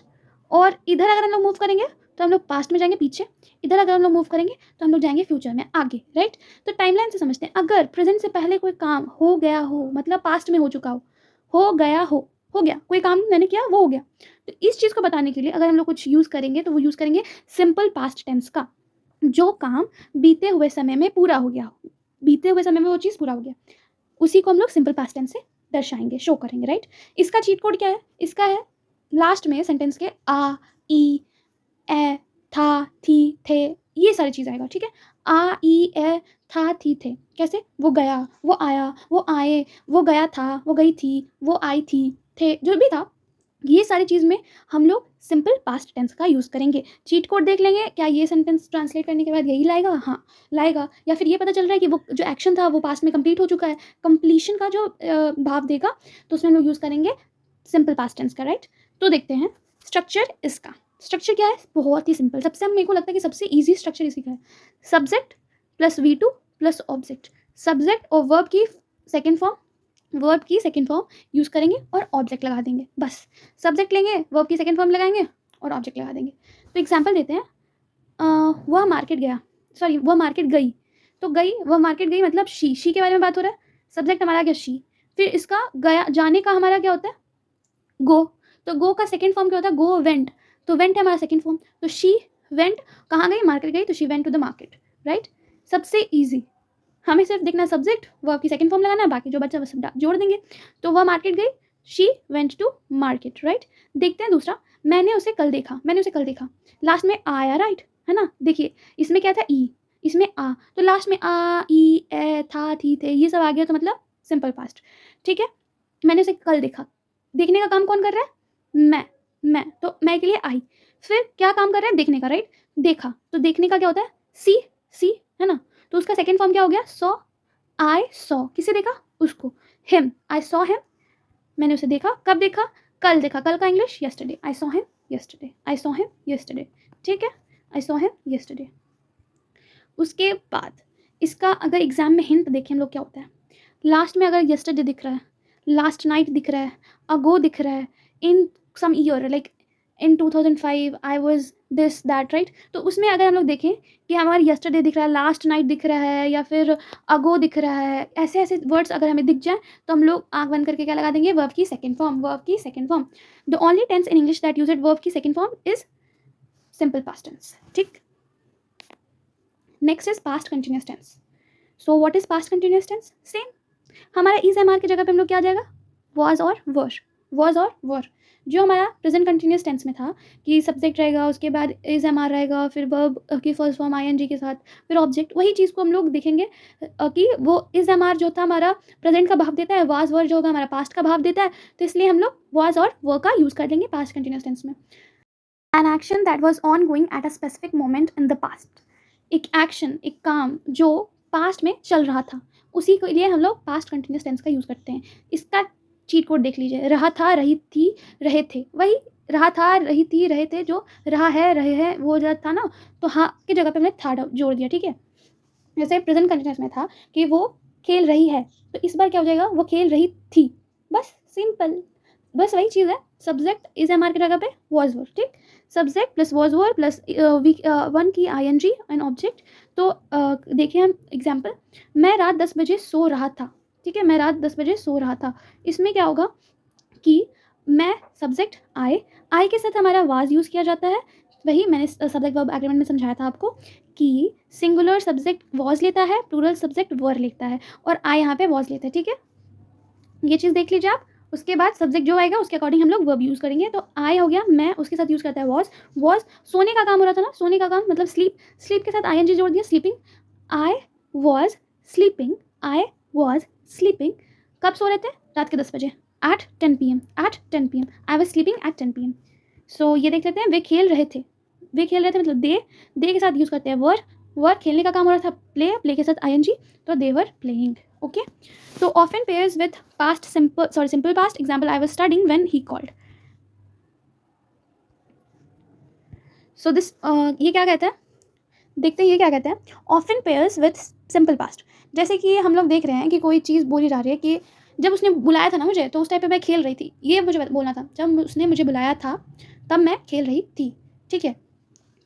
और इधर अगर हम लोग मूव करेंगे तो हम लोग पास्ट में जाएंगे पीछे, इधर अगर हम लोग मूव करेंगे तो हम लोग जाएंगे फ्यूचर में आगे, राइट। तो टाइमलाइन से समझते हैं। अगर प्रेजेंट से पहले कोई काम हो गया हो, मतलब पास्ट में हो चुका हो गया हो गया, कोई काम मैंने किया वो हो गया, तो इस चीज़ को बताने के लिए अगर हम लोग कुछ यूज़ करेंगे तो वो यूज़ करेंगे सिंपल पास्ट टेंस का। जो काम बीते हुए समय में पूरा हो गया हो, बीते हुए समय में वो चीज़ पूरा हो गया, उसी को हम लोग सिंपल पास्ट टेंस से दर्शाएंगे, शो करेंगे, राइट। इसका चीट कोड क्या है? इसका है लास्ट में सेंटेंस के आ, ई, ए, था, थी, थे, ये सारी चीज़ आएगा। ठीक है। आ, ई, ए, था, थी, थे। कैसे? वो गया, वो आया, वो आए, वो गया था, वो गई थी, वो आई थी, थे, जो भी था, ये सारी चीज़ में हम लोग सिंपल पास्ट टेंस का यूज़ करेंगे। चीट कोड देख लेंगे, क्या ये सेंटेंस ट्रांसलेट करने के बाद यही लाएगा? हाँ लाएगा। या फिर ये पता चल रहा है कि वो जो एक्शन था वो पास्ट में कंप्लीट हो चुका है, कंप्लीशन का जो भाव देगा, तो उसमें हम लोग यूज़ करेंगे सिंपल पास्ट टेंस का, राइट। तो देखते हैं स्ट्रक्चर इसका। स्ट्रक्चर क्या है? बहुत ही सिंपल। सबसे मेरे को लगता है कि सबसे ईजी स्ट्रक्चर इसी का है। Subject plus V2 plus object. Subject और वर्ब की सेकेंड फॉर्म, वर्ब की सेकेंड फॉर्म यूज़ करेंगे और ऑब्जेक्ट लगा देंगे, बस। सब्जेक्ट लेंगे, वर्ब की सेकेंड फॉर्म लगाएंगे और ऑब्जेक्ट लगा देंगे। तो एग्जाम्पल देते हैं। वह मार्केट गया, सॉरी वह मार्केट गई, तो गई, वह मार्केट गई मतलब शी के बारे में बात हो रहा है। सब्जेक्ट हमारा क्या? शी। फिर इसका गया, जाने का हमारा क्या होता है? गो। तो गो का सेकेंड फॉर्म क्या होता है? Go went. तो वेंट है हमारा सेकेंड फॉर्म, तो शी वेंट कहाँ गई? मार्केट गई, तो she went to the market, right. सबसे ईजी। हमें सिर्फ देखना सब्जेक्ट, वर्ब की सेकंड फॉर्म लगाना है, बाकी जो बच्चा बस जोड़ देंगे। तो वह मार्केट गई, she went to market, right. देखते हैं दूसरा। मैंने उसे कल देखा, मैंने उसे कल देखा, लास्ट में आया, राइट है ना। देखिए इसमें क्या था? ई, इसमें आ, तो लास्ट में आ, ई, ए, था, थी, थे, ये सब आ गया, तो मतलब सिंपल पास्ट। ठीक है। मैंने उसे कल देखा, देखने का काम कौन कर रहा है? मैं, तो मैं के लिए आई। फिर क्या काम कर रहा है? देखने का, राइट। देखा, तो देखने का क्या होता है? सी है ना। तो उसका सेकेंड फॉर्म क्या हो गया? सॉ। आई सॉ, किसे देखा? उसको। हिम, आई सॉ हिम, मैंने उसे देखा। कब देखा? कल देखा। कल का English yesterday, I saw him yesterday, I saw him yesterday. ठीक है, आई सॉ हिम यस्टरडे। उसके बाद इसका अगर एग्जाम में हिंट देखें हम लोग, क्या होता है? लास्ट में अगर यस्टरडे दिख रहा है, लास्ट नाइट दिख रहा है, अगो दिख रहा है, in some year like in 2005 I was this that, right. तो उसमें अगर हम लोग देखें कि हमारा यस्टरडे दिख रहा है, लास्ट नाइट दिख रहा है, या फिर अगो दिख रहा है, ऐसे ऐसे वर्ड्स अगर हमें दिख जाए तो हम लोग आंख बंद करके क्या लगा देंगे? वर्ब की सेकंड फॉर्म, वर्ब की second form. The only tense in English that use verb की second form is simple past tense. ठीक। Next is past continuous tense. So what is past continuous tense? Same, हमारा is am are की जगह पे हम लोग क्या आ जाएगा? वॉज और वर, वॉज और वर। जो हमारा प्रेजेंट कंटिन्यूस टेंस में था कि सब्जेक्ट रहेगा, उसके बाद इज एम आर रहेगा, फिर वर्ब की first form I N G के साथ, फिर ऑब्जेक्ट, वही चीज़ को हम लोग देखेंगे कि वो इज एम आर जो था हमारा प्रेजेंट का भाव देता है, वाज वर जो होगा हमारा पास्ट का भाव देता है, तो इसलिए हम लोग वाज और वर का यूज़ कर लेंगे पास्ट कंटिन्यूस टेंस में। N action that was on going at a specific moment in the past. एक एक्शन, एक काम जो पास्ट में चल रहा था, उसी के लिए हम लोग पास्ट कंटिन्यूस टेंस का यूज़ करते हैं। इसका चीट कोड देख लीजिए, रहा था, रही थी, रहे थे, वही रहा था, रही थी, रहे थे, जो रहा है, रहे हैं, वो जो था ना, तो हाँ की जगह पे हमने था जोड़ दिया, ठीक है। जैसे प्रेजेंट कंटिन्यूस में था कि वो खेल रही है, तो इस बार क्या हो जाएगा, वो खेल रही थी, बस सिंपल, बस वही चीज़ है। सब्जेक्ट इज एम आर की जगह पे वॉज वर, ठीक, subject plus was were plus one की I N G and object. तो देखिए हम एग्जाम्पल, मैं रात 10 बजे सो रहा था, ठीक है, मैं रात 10 बजे सो रहा था। इसमें क्या होगा कि मैं सब्जेक्ट आई के साथ हमारा वाज यूज़ किया जाता है। वही मैंने सब्जेक्ट वर्ब एग्रीमेंट में समझाया था आपको कि सिंगुलर सब्जेक्ट वॉज लेता है, प्लूरल सब्जेक्ट वर लेता है, और आई यहाँ पे वॉज लेता है, ठीक है। ये चीज़ देख लीजिए आप। उसके बाद सब्जेक्ट जो आएगा उसके अकॉर्डिंग हम लोग वर्ब यूज़ करेंगे। तो आई हो गया, मैं, उसके साथ यूज़ करता है वॉज सोने का काम हो रहा था ना, सोने का काम मतलब स्लीप, स्लीप के साथ आई एन जी जोड़ दिया, sleeping, I was sleeping, I was sleeping. कब सो रहे थे, रात के 10 बजे, at 10 PM, at 10 PM, I was sleeping at 10 PM। So ये देख लेते हैं, वे खेल रहे थे, वे खेल रहे थे मतलब दे के साथ यूज़ करते हैं वर खेलने का काम हो रहा था, प्ले के साथ आई एन जी, तो they were playing, okay. So often pairs with simple past. Example, I was studying when he called. So this ये क्या कहता है, देखते हैं ये क्या कहते हैं, often pairs with simple past। जैसे कि हम लोग देख रहे हैं कि कोई चीज़ बोली जा रही है कि जब उसने बुलाया था ना मुझे, तो उस टाइम पे मैं खेल रही थी, ये मुझे बोलना था, जब उसने मुझे बुलाया था तब मैं खेल रही थी, ठीक है।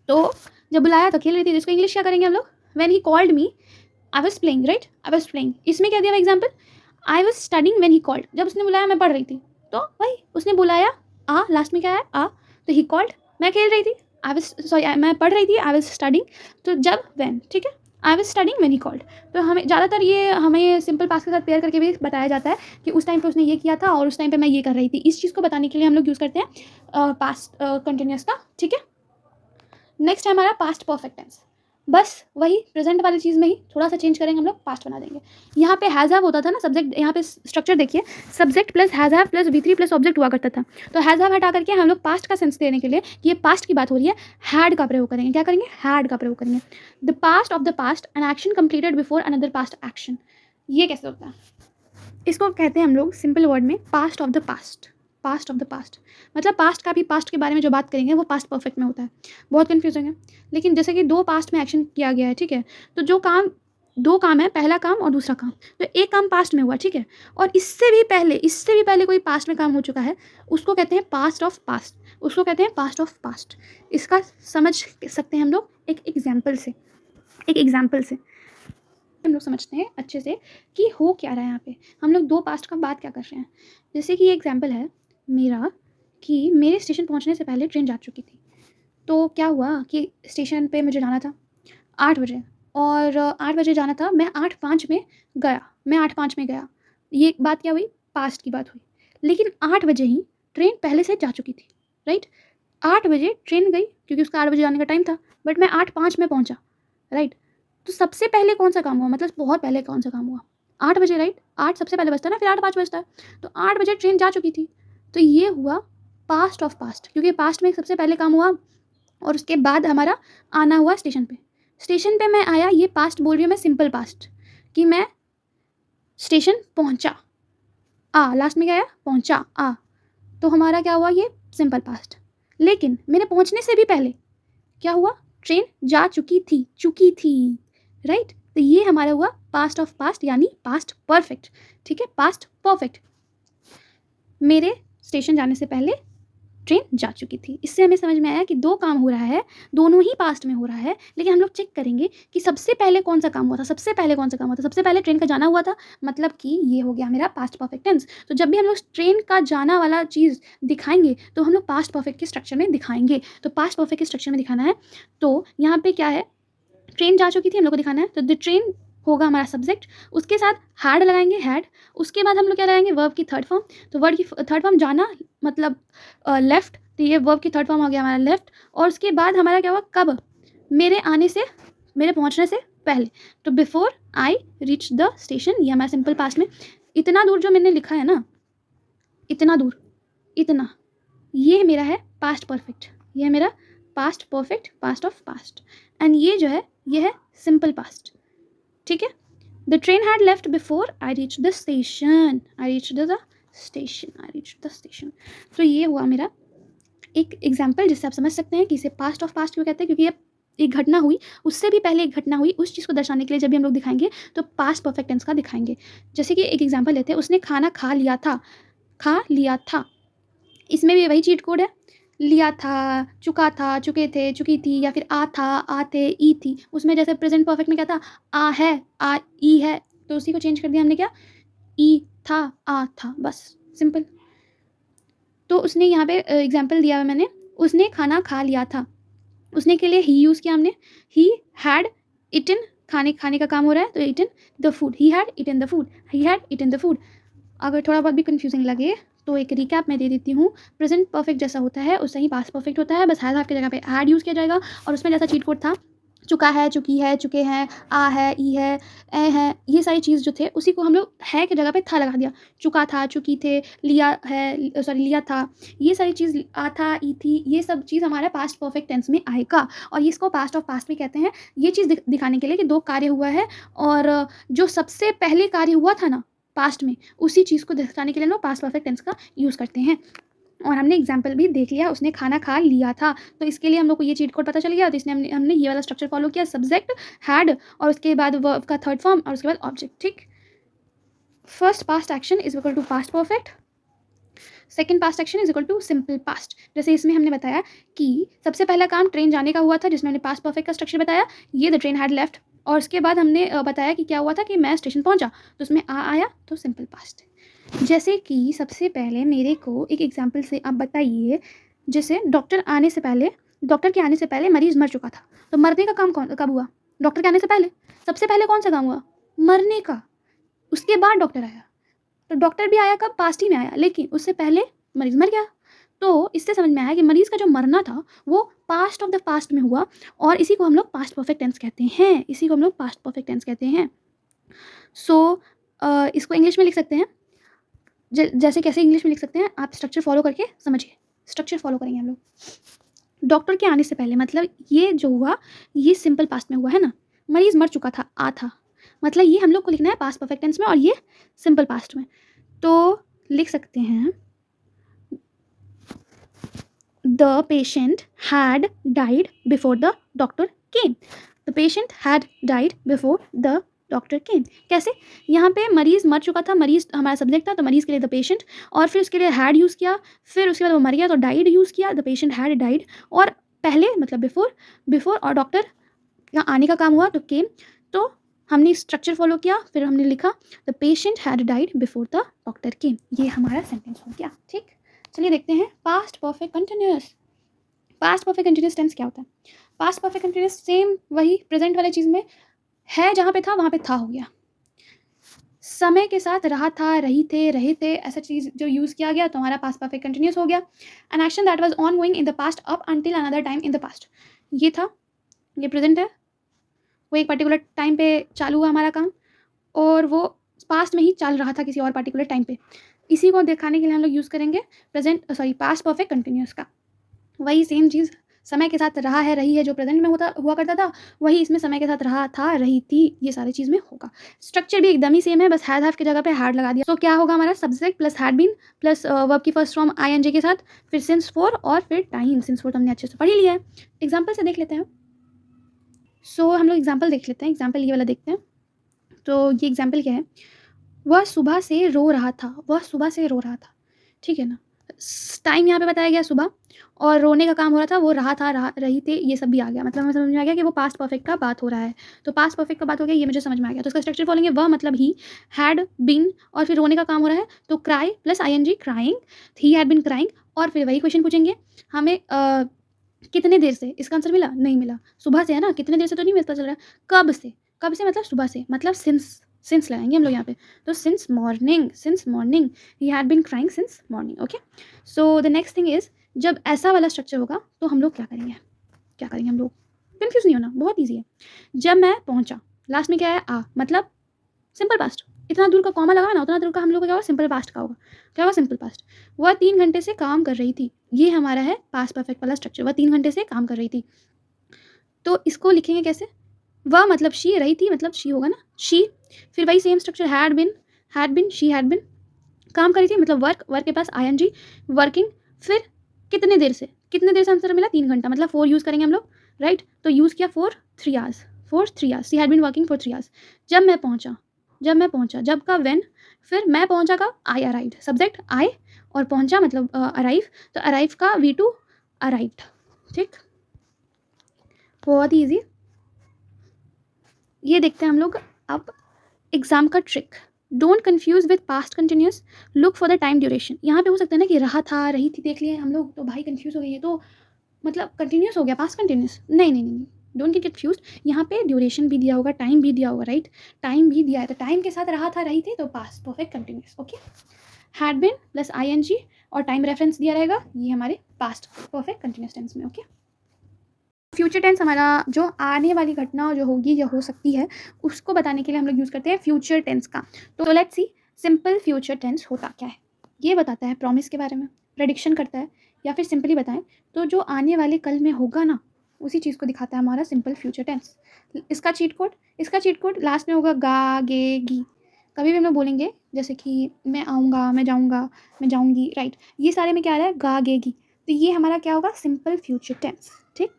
तो जब बुलाया तो खेल रही थी, तो इसको इंग्लिश क्या करेंगे हम लोग, when he called me I was playing, right, I was playing। इसमें क्या दिया हुआ example, I was studying when he called, जब उसने बुलाया मैं पढ़ रही थी, तो भाई उसने बुलाया, लास्ट में क्या है तो ही कॉल्ड, मैं खेल रही थी, आई वॉज सॉरी मैं पढ़ रही थी, आई वॉज स्टडिंग, तो जब व्हेन, ठीक है, I was studying when he called. तो हमें ज़्यादातर ये हमें सिंपल पास्ट के साथ पेयर करके भी बताया जाता है कि उस टाइम पे उसने ये किया था और उस टाइम पे मैं ये कर रही थी। इस चीज़ को बताने के लिए हम लोग यूज़ करते हैं पास्ट कंटिन्यूस का, ठीक है। नेक्स्ट है हमारा पास्ट परफेक्ट टेंस। बस वही प्रेजेंट वाली चीज़ में ही थोड़ा सा चेंज करेंगे हम लोग, पास्ट बना देंगे। यहाँ पे हैज़ हैव होता था ना, सब्जेक्ट, यहाँ पे स्ट्रक्चर देखिए, subject plus has have plus V3 plus object हुआ करता था। तो हैज़ हैव हटा करके हम लोग पास्ट का सेंस देने के लिए कि ये पास्ट की बात हो रही है, हैड का प्रयोग करेंगे। क्या करेंगे, हैड का प्रयोग करेंगे। The past of the past, an action completed before another past action. ये कैसे होता है, इसको कहते हैं हम लोग सिंपल वर्ड में past of the past. Past of the past मतलब पास्ट का भी, पास्ट के बारे में जो बात करेंगे वो पास्ट परफेक्ट में होता है। बहुत कन्फ्यूजिंग है, लेकिन जैसे कि दो पास्ट में एक्शन किया गया है, ठीक है, तो जो काम, दो काम है, पहला काम और दूसरा काम, तो एक काम पास्ट में हुआ, ठीक है, और इससे भी पहले कोई पास्ट में काम हो चुका है, उसको कहते हैं पास्ट ऑफ पास्ट, उसको कहते हैं पास्ट ऑफ पास्ट। इसका समझ सकते हैं हम लोग एक एग्जाम्पल से हम लोग समझते हैं अच्छे से कि हो क्या रहा है। यहाँ पे हम लोग दो पास्ट का बात क्या कर रहे हैं। जैसे कि ये एग्जाम्पल है मेरा कि मेरे स्टेशन पहुँचने से पहले ट्रेन जा चुकी थी। तो क्या हुआ कि स्टेशन पे मुझे जाना था 8 बजे, और 8 बजे जाना था, मैं 8:05 में गया। ये बात क्या हुई, पास्ट की बात हुई। लेकिन 8 बजे ही ट्रेन पहले से जा चुकी थी, राइट। 8 बजे ट्रेन गई क्योंकि उसका 8 बजे जाने का टाइम था, बट मैं 8:05 में पहुँचा, राइट। तो सबसे पहले कौन सा काम हुआ, मतलब बहुत पहले कौन सा काम हुआ, 8 बजे, राइट। 8 सबसे पहले बजता है ना, फिर 8:05 बजता है, तो 8 बजे ट्रेन जा चुकी थी। तो ये हुआ पास्ट ऑफ पास्ट, क्योंकि पास्ट में सबसे पहले काम हुआ और उसके बाद हमारा आना हुआ स्टेशन पे। स्टेशन पे मैं आया, ये पास्ट बोल रही हूँ मैं, सिंपल पास्ट, कि मैं स्टेशन पहुँचा, लास्ट में क्या आया, पहुँचा, तो हमारा क्या हुआ, ये सिंपल पास्ट। लेकिन मेरे पहुँचने से भी पहले क्या हुआ, ट्रेन जा चुकी थी, राइट। तो ये हमारा हुआ पास्ट ऑफ पास्ट, यानी पास्ट परफेक्ट, ठीक है, पास्ट परफेक्ट। मेरे स्टेशन जाने से पहले ट्रेन जा चुकी थी। इससे हमें समझ में आया कि दो काम हो रहा है, दोनों ही पास्ट में हो रहा है, लेकिन हम लोग चेक करेंगे कि सबसे पहले कौन सा काम हुआ था। सबसे पहले ट्रेन का जाना हुआ था, मतलब कि ये हो गया मेरा पास्ट परफेक्ट टेंस। तो जब भी हम लोग ट्रेन का जाना वाला चीज़ दिखाएंगे तो हम लोग पास्ट परफेक्ट के स्ट्रक्चर में दिखाएंगे। तो पास्ट परफेक्ट के स्ट्रक्चर में दिखाना है, तो यहाँ पे क्या है, ट्रेन जा चुकी थी हम लोग को दिखाना है, तो द ट्रेन होगा हमारा सब्जेक्ट, उसके साथ हैड लगाएंगे, हैड, उसके बाद हम लोग क्या लगाएंगे, वर्ब की थर्ड फॉर्म। तो वर्ड की थर्ड फॉर्म जाना मतलब लेफ्ट, तो ये वर्ब की थर्ड फॉर्म हो गया हमारा लेफ्ट। और उसके बाद हमारा क्या हुआ, कब, मेरे आने से, मेरे पहुंचने से पहले। तो before I reach the station, ये हमारा सिंपल पास्ट में। इतना दूर जो मैंने लिखा है ना, इतना दूर, इतना, ये मेरा है पास्ट परफेक्ट, ये है मेरा past perfect, past of past. And ये जो है ये है सिंपल पास्ट, ठीक है। The train had left before I reach the station, I reach the station, I reach the station. तो ये हुआ मेरा एक एग्जाम्पल जिससे आप समझ सकते हैं कि इसे पास्ट ऑफ पास्ट क्यों कहते हैं, क्योंकि ये एक घटना हुई, उससे भी पहले एक घटना हुई, उस चीज़ को दर्शाने के लिए जब भी हम लोग दिखाएंगे तो पास्ट परफेक्ट टेंस का दिखाएंगे। जैसे कि एक एग्जाम्पल लेते हैं, उसने खाना खा लिया था, खा लिया था, इसमें भी वही चीट कोड है, लिया था, चुका था, चुके थे, चुकी थी, या फिर आ था, आते, ई थी। उसमें जैसे प्रेजेंट परफेक्ट में क्या था, आ है, आ ई है, तो उसी को चेंज कर दिया हमने, क्या, ई था, आ था, बस सिंपल। तो उसने यहाँ पे एग्जाम्पल दिया है मैंने, उसने खाना खा लिया था, उसने के लिए ही यूज़ किया हमने, ही हैड इटन, खाने खाने का काम हो रहा है तो eaten the food, he had eaten the food, he had eaten the food. अगर थोड़ा बहुत भी कंफ्यूजिंग लगे तो एक रिकैप मैं दे देती हूँ। प्रेजेंट परफेक्ट जैसा होता है उससे ही पास्ट परफेक्ट होता है, बस हैज़ हैव की जगह पे हैड यूज़ किया जाएगा। और उसमें जैसा चीट कोड था, चुका है, चुकी है, चुके हैं, आ है, ई है, ए है, ये सारी चीज़ जो थे उसी को हम लोग है की जगह पे था लगा दिया। चुका था, चुकी थे, लिया है, सॉरी लिया था, ये सारी चीज़, आ था, ई थी, ये सब चीज़ हमारे पास्ट परफेक्ट टेंस में आएगा। और इसको पास्ट ऑफ पास्ट भी कहते हैं। ये चीज़ दिखाने के लिए कि दो कार्य हुआ है और जो सबसे पहले कार्य हुआ था ना पास्ट में, उसी चीज़ को दिखाने के लिए लोग पास्ट परफेक्ट टेंस का यूज़ करते हैं। और हमने एग्जाम्पल भी देख लिया, उसने खाना खा लिया था, तो इसके लिए हम लोग को ये चीट कोड पता चल गया। तो इसने हमने ये वाला स्ट्रक्चर फॉलो किया, सब्जेक्ट, हैड, और उसके बाद वर्ब का थर्ड फॉर्म, और उसके बाद ऑब्जेक्ट, ठीक। First past action is equal to past perfect, second past action is equal to simple past. जैसे इसमें हमने बताया कि सबसे पहला काम ट्रेन जाने का हुआ था, जिसमें हमने पास्ट परफेक्ट का स्ट्रक्चर बताया, ये द ट्रेन हैड लेफ्ट। और उसके बाद हमने बताया कि क्या हुआ था, कि मैं स्टेशन पहुंचा, तो उसमें आ आया, तो सिंपल पास्ट। जैसे कि सबसे पहले मेरे को एक एग्जाम्पल से आप बताइए, जैसे डॉक्टर आने से पहले, डॉक्टर के आने से पहले मरीज़ मर चुका था, तो मरने का काम कब हुआ, डॉक्टर के आने से पहले। सबसे पहले कौन सा काम हुआ, मरने का, उसके बाद डॉक्टर आया। तो डॉक्टर भी आया कब, पास्ट ही में आया, लेकिन उससे पहले मरीज़ मर गया। तो इससे समझ में आया कि मरीज़ का जो मरना था वो पास्ट ऑफ द पास्ट में हुआ, और इसी को हम लोग पास्ट परफेक्ट टेंस कहते हैं, इसी को हम लोग पास्ट परफेक्ट टेंस कहते हैं। सो इसको इंग्लिश में लिख सकते हैं, जैसे कैसे इंग्लिश में लिख सकते हैं, आप स्ट्रक्चर फॉलो करके समझिए। स्ट्रक्चर फॉलो करेंगे हम लोग। डॉक्टर के आने से पहले मतलब ये जो हुआ ये सिंपल पास्ट में हुआ है ना, मरीज़ मर चुका था, आ था, मतलब ये हम लोग को लिखना है पास्ट परफेक्ट टेंस में और ये सिंपल पास्ट में। तो लिख सकते हैं the patient had died before the doctor came, the patient had died before the doctor केम। कैसे, यहाँ पे मरीज़ मर चुका था, मरीज़ हमारा सब्जेक्ट था, तो मरीज़ के लिए द पेशेंट, और फिर उसके लिए हैड यूज़ किया, फिर उसके बाद वो मर गया तो डाइड यूज़ किया, द पेशेंट हैड डाइड, और पहले मतलब बिफोर, बिफोर और डॉक्टर का आने का काम हुआ तो केम। तो हमने स्ट्रक्चर फॉलो किया, फिर हमने लिखा the patient had died before the doctor came, ये हमारा सेंटेंस हो गया, ठीक। चलिए देखते हैं past perfect continuous. Past perfect continuous tense क्या होता है। पास्ट परफेक्ट कंटिन्यूअस सेम वही प्रेजेंट वाले चीज़ में है, जहाँ पे था वहाँ पे था हो गया, समय के साथ रहा था, रही थे, रहे थे, ऐसा चीज़ जो यूज़ किया गया तो हमारा पास्ट परफेक्ट कंटिन्यूअस हो गया। N action that was on going in the past up until another time in the past, ये था, ये प्रेजेंट है, वो एक पर्टिकुलर टाइम पे चालू हुआ हमारा काम, और वो पास्ट में ही चल रहा था किसी और पर्टिकुलर टाइम पे। इसी को दिखाने के लिए हम लोग यूज़ करेंगे पास्ट परफेक्ट कंटिन्यूअस का। वही सेम चीज़ समय के साथ रहा है, रही है, जो प्रेजेंट में हुआ करता था, वही इसमें समय के साथ रहा था, रही थी, ये सारी चीज़ में होगा। स्ट्रक्चर भी एकदम ही सेम है, बस हैड हैव की जगह पे हैड लगा दिया। तो क्या होगा हमारा, subject plus had been plus verb की फर्स्ट फॉर्म आईएनजी के साथ, फिर सिंस फोर, और फिर टाइम। सिंस फोर तो हमने अच्छे से पढ़ ही लिया है, एग्जाम्पल से देख लेते हैं। सो हम लोग एग्जाम्पल देख लेते हैं, एग्जाम्पल ये वाला देखते हैं। तो ये एग्जाम्पल क्या है, वह सुबह से रो रहा था, वह सुबह से रो रहा था, ठीक है ना। टाइम यहाँ पे बताया गया सुबह, और रोने का काम हो रहा था, वो रहा था, रही थे, ये सब भी आ गया, मतलब हमें समझ में आ गया कि वो पास्ट परफेक्ट का बात हो रहा है। तो पास्ट परफेक्ट का बात हो गया, ये मुझे समझ में आ गया। तो इसका स्ट्रक्चर बोलेंगे, वह मतलब ही, हैड बीन, और फिर रोने का काम हो रहा है तो cry plus ING, crying, he had been crying. और फिर वही क्वेश्चन पूछेंगे हमें, कितने देर से, इसका आंसर मिला, नहीं मिला, सुबह से है ना, कितने देर से तो नहीं पता चल रहा है, कब से, कब से, मतलब सुबह से, मतलब सिंस लगाएंगे हम लोग यहाँ पे। तो since morning he had been crying since morning. Okay, so the next thing is, जब ऐसा वाला स्ट्रक्चर होगा तो हम लोग क्या करेंगे हम लोग, कंफ्यूज नहीं होना, बहुत ईजी है। जब मैं पहुंचा, लास्ट में क्या है, आ, मतलब सिंपल पास्ट। इतना दूर का कॉमा लगा ना, उतना दूर का हम लोग का क्या होगा, सिंपल पास्ट का होगा। क्या होगा, सिंपल पास्ट। वह 3 घंटे से काम कर रही थी, ये हमारा है पास्ट परफेक्ट वाला स्ट्रक्चर। वह 3 घंटे से काम कर रही थी, तो इसको लिखेंगे कैसे, वह मतलब शी, रही थी मतलब शी होगा ना, शी। फिर वही same structure, she had been, काम करी थी मतलब वर्क के पास आईएनजी, वर्किंग। फिर कितने देर से आंसर मिला, 3 घंटा, मतलब 4 यूज़ करेंगे हम लोग, राइट। तो यूज़ किया for 3 hours, she had been working for 3 hours. जब मैं पहुंचा, जब का व्हेन, फिर मैं पहुंचा का आई अराइव्ड, सब्जेक्ट आई, और पहुंचा मतलब अराइव, तो अराइव का V2 अराइव्ड। ठीक, बहुत ही ईजी। ये देखते हैं हम लोग अब एग्जाम का trick. Don't confuse with past continuous, look for the time duration. यहाँ पे हो सकता है ना कि रहा था, रही थी देख लिए हम लोग, तो भाई कंफ्यूज हो गई है, तो मतलब कंटिन्यूस हो गया, पास्ट कंटिन्यूस, नहीं, डोंट गेट कंफ्यूज। यहाँ पे ड्यूरेशन भी दिया होगा, टाइम भी दिया होगा, राइट। टाइम भी दिया है, तो टाइम के साथ रहा था, रही थी, तो past perfect continuous. Okay, had been plus ING और टाइम रेफरेंस दिया रहेगा, ये हमारे पास्ट परफेक्ट कंटिन्यूस टेंस में। ओके, फ्यूचर टेंस हमारा जो आने वाली घटना जो होगी या हो सकती है, उसको बताने के लिए हम लोग यूज़ करते हैं फ्यूचर टेंस का। तो let's see, simple future tense होता क्या है। ये बताता है प्रॉमिस के बारे में, प्रेडिक्शन करता है, या फिर सिंपली बताएं तो जो आने वाले कल में होगा ना, उसी चीज़ को दिखाता है हमारा सिंपल फ्यूचर टेंस। इसका चीट कोड लास्ट में होगा गा गे गी। कभी भी हम लोग बोलेंगे जैसे कि मैं आऊँगा, मैं जाऊँगा, मैं जाऊँगी, राइट, ये सारे में क्या आ रहा है, गा गे गी। तो ये हमारा क्या होगा, सिंपल फ्यूचर टेंस। ठीक,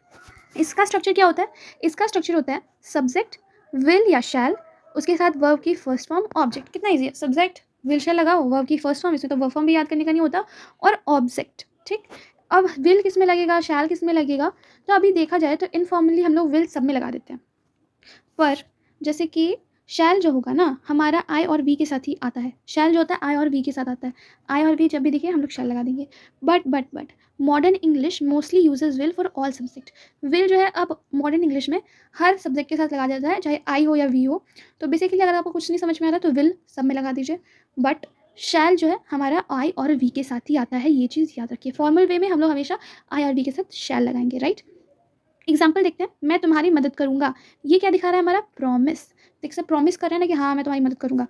इसका स्ट्रक्चर क्या होता है, इसका स्ट्रक्चर होता है सब्जेक्ट विल या शैल, उसके साथ वर्ब की फर्स्ट फॉर्म ऑब्जेक्ट। कितना इजी है, सब्जेक्ट विल शैल लगाओ, वर्ब की फर्स्ट फॉर्म, इसमें तो वर्ब फॉर्म भी याद करने का नहीं होता, और ऑब्जेक्ट। ठीक, अब विल किस में लगेगा, शैल किस में लगेगा, तो अभी देखा जाए तो इनफॉर्मली हम लोग विल सब में लगा देते हैं, पर जैसे कि शैल जो होगा ना, हमारा आई और वी के साथ ही आता है। शैल जो होता है आई और वी के साथ आता है, आई और वी जब भी दिखे हम लोग शैल लगा देंगे। But modern English mostly uses will for all subject. Will जो है अब मॉडर्न इंग्लिश में हर सब्जेक्ट के साथ लगा जाता है, चाहे आई हो या वी हो। तो बेसिकली अगर आपको कुछ नहीं समझ में आ रहा तो विल सब में लगा दीजिए, बट शैल जो है हमारा आई और वी के साथ ही आता है, ये चीज़ याद रखिए। फॉर्मल वे में हम लोग हमेशा आई और वी के साथ शैल लगाएंगे, राइट। एग्जाम्पल देखते हैं, मैं तुम्हारी मदद करूंगा, ये क्या दिखा रहा है, हमारा प्रॉमिस। देख से प्रॉमिस कर रहे हैं ना कि हाँ मैं तुम्हारी मदद करूंगा,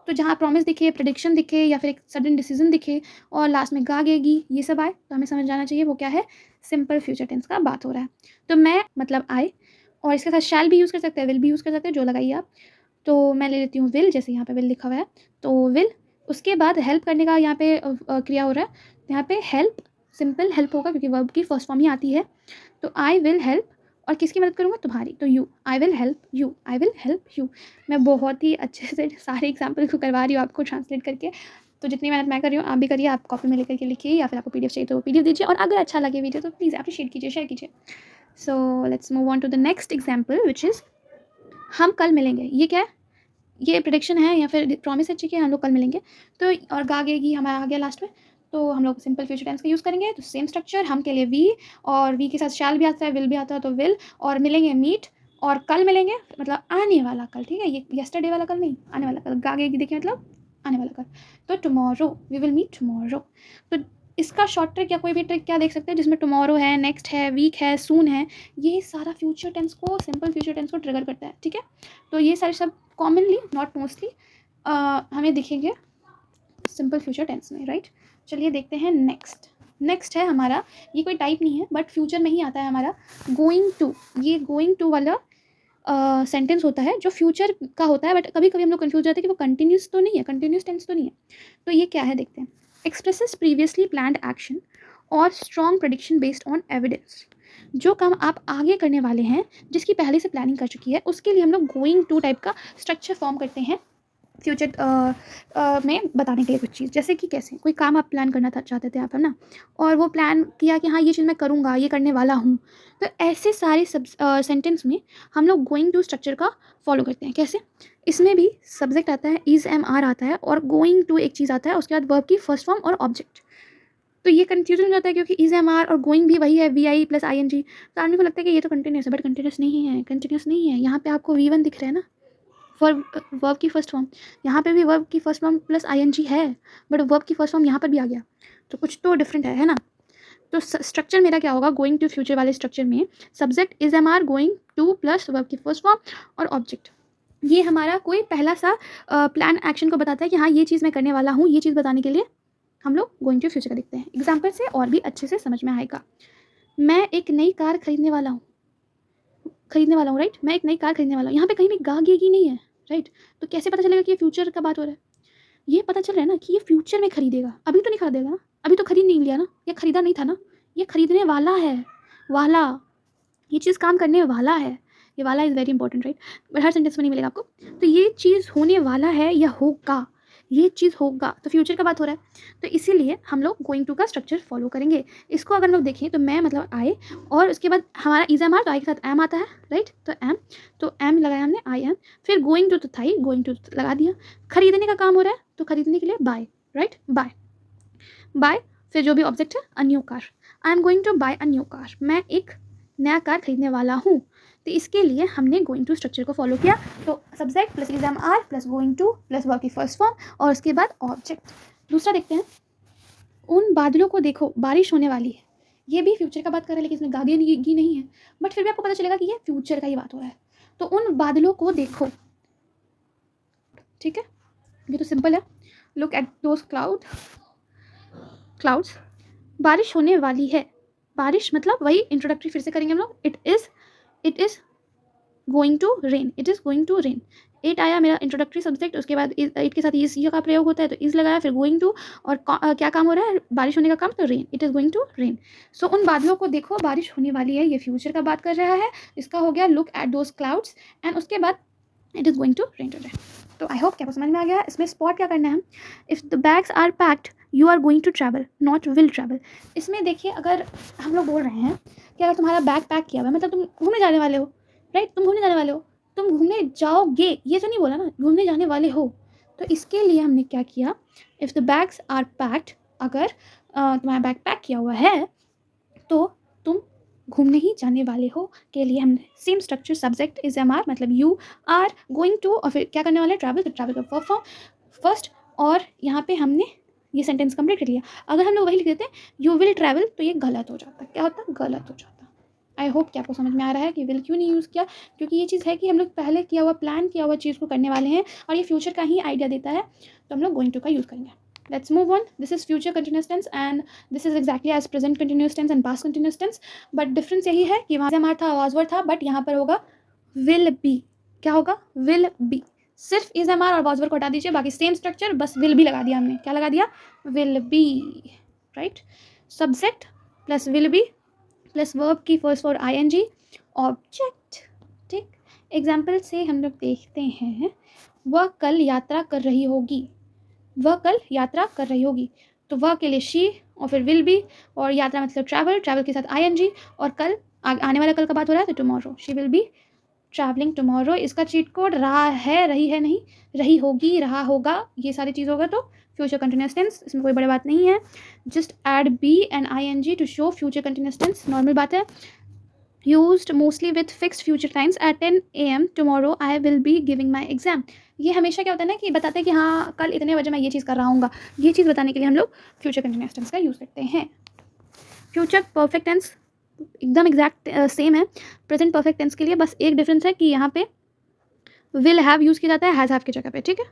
तो जहाँ प्रॉमिस दिखे, प्रेडिक्शन दिखे, या फिर एक सडन डिसीजन दिखे, और लास्ट में गागेगी, ये सब आए, तो हमें समझ जाना चाहिए वो क्या है, सिंपल फ्यूचर टेंस का बात हो रहा है। तो मैं मतलब आए, और इसके साथ शैल भी यूज़ कर सकते हैं, विल भी यूज़ कर सकते हैं, जो लगाइए आप। तो मैं ले लेती हूँ विल, जैसे यहाँ पे विल लिखा हुआ है, तो विल। उसके बाद हेल्प करने का यहाँ पे क्रिया हो रहा है, यहाँ पे हेल्प, सिंपल हेल्प होगा क्योंकि वर्ब की फर्स्ट फॉर्म ही आती है। तो आई विल हेल्प, और किसकी मदद करूँगा, तुम्हारी, तो you, I will help you. मैं बहुत ही अच्छे से सारे एग्जाम्पल को करवा रही हूँ आपको ट्रांसलेट करके, तो जितनी मेहनत मैं कर रही हूँ आप भी करिए, आप कॉपी में लेकर के लिखिए, या फिर आपको पीडीएफ चाहिए तो पीडीएफ दीजिए, और अगर अच्छा लगे वीडियो तो प्लीज़ अप्रिशिएट कीजिए, शेयर कीजिए। So let's move on to the next example which is, हम कल मिलेंगे। ये क्या है, ये प्रेडिक्शन है या फिर प्रॉमिस है, ठीक है, हम लोग कल मिलेंगे। तो और गागेगी हमारा आ गया लास्ट में, तो हम लोग सिंपल फ्यूचर टेंस का यूज़ करेंगे। तो सेम स्ट्रक्चर, हम के लिए वी, और वी के साथ शैल भी आता है, विल भी आता है, तो विल, और मिलेंगे मीट, और कल मिलेंगे मतलब आने वाला कल, ठीक है, ये यस्टरडे वाला कल नहीं, आने वाला कल। गागेगी देखिए मतलब आने वाला कल, तो tomorrow, we will meet tomorrow. तो इसका शॉर्ट ट्रिक या कोई भी ट्रिक क्या देख सकते हैं जिसमें टुमारो है, नेक्स्ट है, वीक है, सून है, ये सारा फ्यूचर टेंस को, सिंपल फ्यूचर टेंस को ट्रिगर करता है, ठीक है। तो ये सारे सब कॉमनली, नॉट मोस्टली, हमें दिखेंगे सिंपल फ्यूचर टेंस में, राइट। चलिए देखते हैं नेक्स्ट है हमारा, ये कोई टाइप नहीं है बट फ्यूचर में ही आता है हमारा, गोइंग टू। ये गोइंग टू वाला सेंटेंस होता है जो फ्यूचर का होता है, बट कभी कभी हम लोग कन्फ्यूज जाते हैं कि वो कंटिन्यूस तो नहीं है, कंटिन्यूस टेंस तो नहीं है। तो ये क्या है देखते हैं, एक्सप्रेसेस प्रीवियसली प्लान्ड एक्शन और strong prediction based on evidence. जो काम आप आगे करने वाले हैं, जिसकी पहले से प्लानिंग कर चुकी है, उसके लिए हम लोग गोइंग टू टाइप का स्ट्रक्चर फॉर्म करते हैं फ्यूचर में बताने के लिए कुछ चीज़। जैसे कि कैसे, कोई काम आप प्लान करना था, चाहते थे आप, है ना, और वो प्लान किया कि हाँ ये चीज़ मैं करूँगा, ये करने वाला हूँ। तो ऐसे सारे सब सेंटेंस में हम लोग गोइंग टू स्ट्रक्चर का फॉलो करते हैं। कैसे, इसमें भी सब्जेक्ट आता है, इज एम आर आता है, और गोइंग टू एक चीज़ आता है, उसके बाद वर्ब की फर्स्ट फॉर्म और ऑब्जेक्ट। तो ये कन्फ्यूजन हो जाता है क्योंकि इज एम आर और गोइंग भी वही है, V I plus I N G. तो आदमी को लगता है कि ये तो कंटिन्यूस है, बट कंटिन्यूस नहीं है, कंटिन्यूस नहीं है। यहाँ पे आपको V1 दिख रहा है ना, वर्ब की फर्स्ट फॉर्म, यहाँ पे भी वर्ब की फर्स्ट फॉर्म प्लस आईएनजी है, बट वर्ब की फर्स्ट फॉर्म यहाँ पर भी आ गया, तो कुछ तो डिफरेंट है ना। तो स्ट्रक्चर मेरा क्या होगा, गोइंग टू फ्यूचर वाले स्ट्रक्चर में subject is am are going to plus verb की फर्स्ट फॉर्म और ऑब्जेक्ट। ये हमारा कोई पहला सा प्लान एक्शन को बताता है कि हाँ ये चीज़ मैं करने वाला हूँ, ये चीज़ बताने के लिए हम लोग गोइंग टू फ्यूचर का देखते हैं। एग्जाम्पल से और भी अच्छे से समझ में आएगा। मैं एक नई कार खरीदने वाला हूँ, राइट, मैं एक नई कार खरीदने वाला हूँ, यहाँ पे कहीं भी गा गेगी नहीं है, राइट। तो कैसे पता चलेगा कि ये फ्यूचर का बात हो रहा है, ये पता चल रहा है ना कि ये फ्यूचर में खरीदेगा, अभी तो नहीं खरीदेगा ना, अभी तो खरीद नहीं लिया ना, या खरीदा नहीं था ना, ये खरीदने वाला है, वाला, ये चीज़ काम करने वाला है, ये वाला is very important, right, but her sentence में नहीं मिलेगा आपको। तो ये चीज़ होने वाला है या होगा, ये चीज़ होगा, तो फ्यूचर का बात हो रहा है, तो इसीलिए हम लोग गोइंग टू का स्ट्रक्चर फॉलो करेंगे। इसको अगर हम लोग देखें तो मैं मतलब आए, और उसके बाद हमारा इज एम आर, तो आई के साथ एम आता है, राइट, तो एम लगाया हमने, आई एम, फिर गोइंग टू तो था ही, गोइंग टू लगा दिया। खरीदने का काम हो रहा है, तो खरीदने के लिए बाय, राइट, बाय, फिर जो भी ऑब्जेक्ट है a new car, I am going to buy a new car, मैं एक नया कार खरीदने वाला हूँ। तो इसके लिए हमने गोइंग टू स्ट्रक्चर को फॉलो किया, तो subject plus is am are plus going to plus verb की फर्स्ट फॉर्म और उसके बाद ऑब्जेक्ट। दूसरा देखते हैं, उन बादलों को देखो बारिश होने वाली है, ये भी फ्यूचर का बात कर रहा है, लेकिन इसमें गादियाँ की नहीं है, बट फिर भी आपको पता चलेगा कि ये फ्यूचर का ही बात हो रहा है। तो उन बादलों को देखो, ठीक है, ये तो सिंपल है, लुक एट दोज क्लाउड्स, बारिश होने वाली है, बारिश मतलब वही इंट्रोडक्टरी फिर से करेंगे हम लोग, it is going to rain, it is going to rain, it आया मेरा इंट्रोडक्टरी सब्जेक्ट, उसके बाद इट के साथ इस का प्रयोग होता है, तो इज लगाया, फिर गोइंग टू, और क्या काम हो रहा है, बारिश होने का काम, तो rain, it is going to rain. So उन बादलों को देखो बारिश होने वाली है, ये फ्यूचर का बात कर रहा है, इसका हो गया look at those clouds, and उसके बाद it is going to rain today. तो आई होप क्या आपको समझ में आ गया। इसमें स्पॉट क्या करना है, if the bags are packed you are going to travel not will travel. इसमें देखिए, अगर हम लोग बोल रहे हैं कि अगर तुम्हारा बैग पैक किया हुआ है, मतलब तुम घूमने जाने वाले हो, राइट, तुम घूमने जाने वाले हो, तुम घूमने जाओगे, ये तो नहीं बोला ना, घूमने जाने वाले हो। तो इसके लिए हमने क्या किया, if the bags are packed, अगर तुम्हारा बैग पैक किया हुआ है तो तुम घूमने ही जाने वाले हो के लिए हमने same structure, subject is am are, मतलब यू आर गोइंग टू, और फिर क्या करने वाले, ट्रैवल, तो ट्रैवल का वर्ब फॉर्म फर्स्ट, और यहाँ पे हमने ये सेंटेंस कंप्लीट कर लिया। अगर हम लोग वही लिख देते हैं यू विल ट्रैवल, तो ये गलत हो जाता, क्या होता, गलत हो जाता। आई होप कि आपको समझ में आ रहा है कि विल क्यों नहीं यूज़ किया, क्योंकि ये चीज़ है कि हम लोग पहले किया हुआ, प्लान किया हुआ चीज़ को करने वाले हैं, और ये फ्यूचर का ही आइडिया देता है, तो हम लोग गोइंग टू का यूज़ करेंगे। Let's move on. This is future continuous tense and this is exactly as present continuous tense and past continuous tense. But difference यही है कि वहाँ से हमारा था, was were था, but यहाँ पर होगा will be। क्या होगा, will be। सिर्फ is am are और was were को हटा दीजिए, बाकी सेम स्ट्रक्चर, बस will be लगा दिया हमने। क्या लगा दिया, will be, right। Subject plus will be plus verb की फर्स्ट फॉर ing, ऑब्जेक्ट, ठीक। एग्जाम्पल से हम लोग देखते हैं, वह कल यात्रा कर रही होगी, वह कल यात्रा कर रही होगी, तो वह के लिए शी, और फिर विल बी, और यात्रा मतलब ट्रैवल, ट्रैवल के साथ आईएनजी, और कल आने वाला कल का बात हो रहा है, तो tomorrow, she will be travelling tomorrow. इसका चीट कोड रहा है, रही है नहीं, रही होगी, रहा होगा, ये सारी चीज़ होगा तो फ्यूचर कंटिन्यूस टेंस, इसमें कोई बड़ी बात नहीं है। Just add be and ING to show future continuous tense, normal बात है। used mostly with fixed future times at 10 AM tomorrow I will be giving my exam। ये हमेशा क्या होता है ना कि बताते हैं कि हाँ कल इतने बजे मैं ये चीज़ कर रहा हूँ, ये चीज़ बताने के लिए हम लोग फ्यूचर कंटिन्यूस टेंस का यूज़ करते हैं। फ्यूचर परफेक्ट टेंस एकदम एग्जैक्ट सेम है प्रेजेंट परफेक्ट टेंस के लिए, बस एक डिफरेंस है कि यहाँ पे विल हैव यूज़ किया जाता है हैज़ हैव की जगह पे, ठीक है।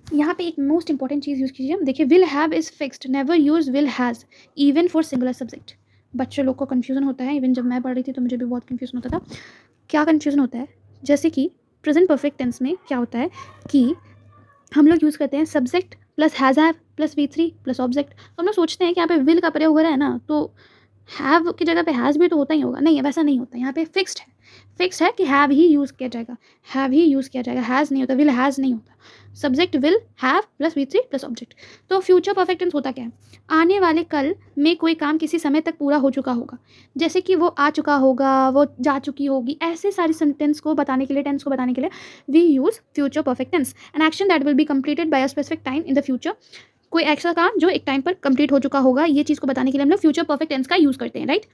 यहाँ पे एक मोस्ट इंपॉर्टेंट चीज़ यूज़ कीजिए, देखिए will have is fixed, never use will has even for singular subject. बच्चे लोग को कन्फ्यूज़न होता है, इवन जब मैं पढ़ रही थी तो मुझे भी बहुत कन्फ्यूज़न होता था। क्या कन्फ्यूज़न होता है, जैसे कि प्रेजेंट परफेक्ट टेंस में क्या होता है कि हम लोग यूज़ करते हैं subject plus has have plus V3 plus object, तो हम लोग सोचते हैं कि यहाँ पे विल का प्रयोग हो रहा है ना, तो हैव की जगह पे हैज़ भी तो होता ही होगा, नहीं वैसा नहीं होता, यहाँ पे फिक्स्ड है कि हैव ही यूज़ किया जाएगा, हैव ही यूज़ किया जाएगा, हैज़ नहीं होता, विल हैज़ नहीं होता, subject will have plus V3 plus object. तो फ्यूचर परफेक्ट टेंस होता क्या है, आने वाले कल में कोई काम किसी समय तक पूरा हो चुका होगा, जैसे कि वो आ चुका होगा, वो जा चुकी होगी, ऐसे सारी सेंटेंस को बताने के लिए, टेंस को बताने के लिए we use future perfect tense. An action that will be completed by a specific time in the future, कोई ऐसा काम जो एक टाइम पर कंप्लीट हो चुका होगा, ये चीज़ को बताने के लिए हम लोग फ्यूचर परफेक्ट टेंस का यूज़ करते हैं, राइट।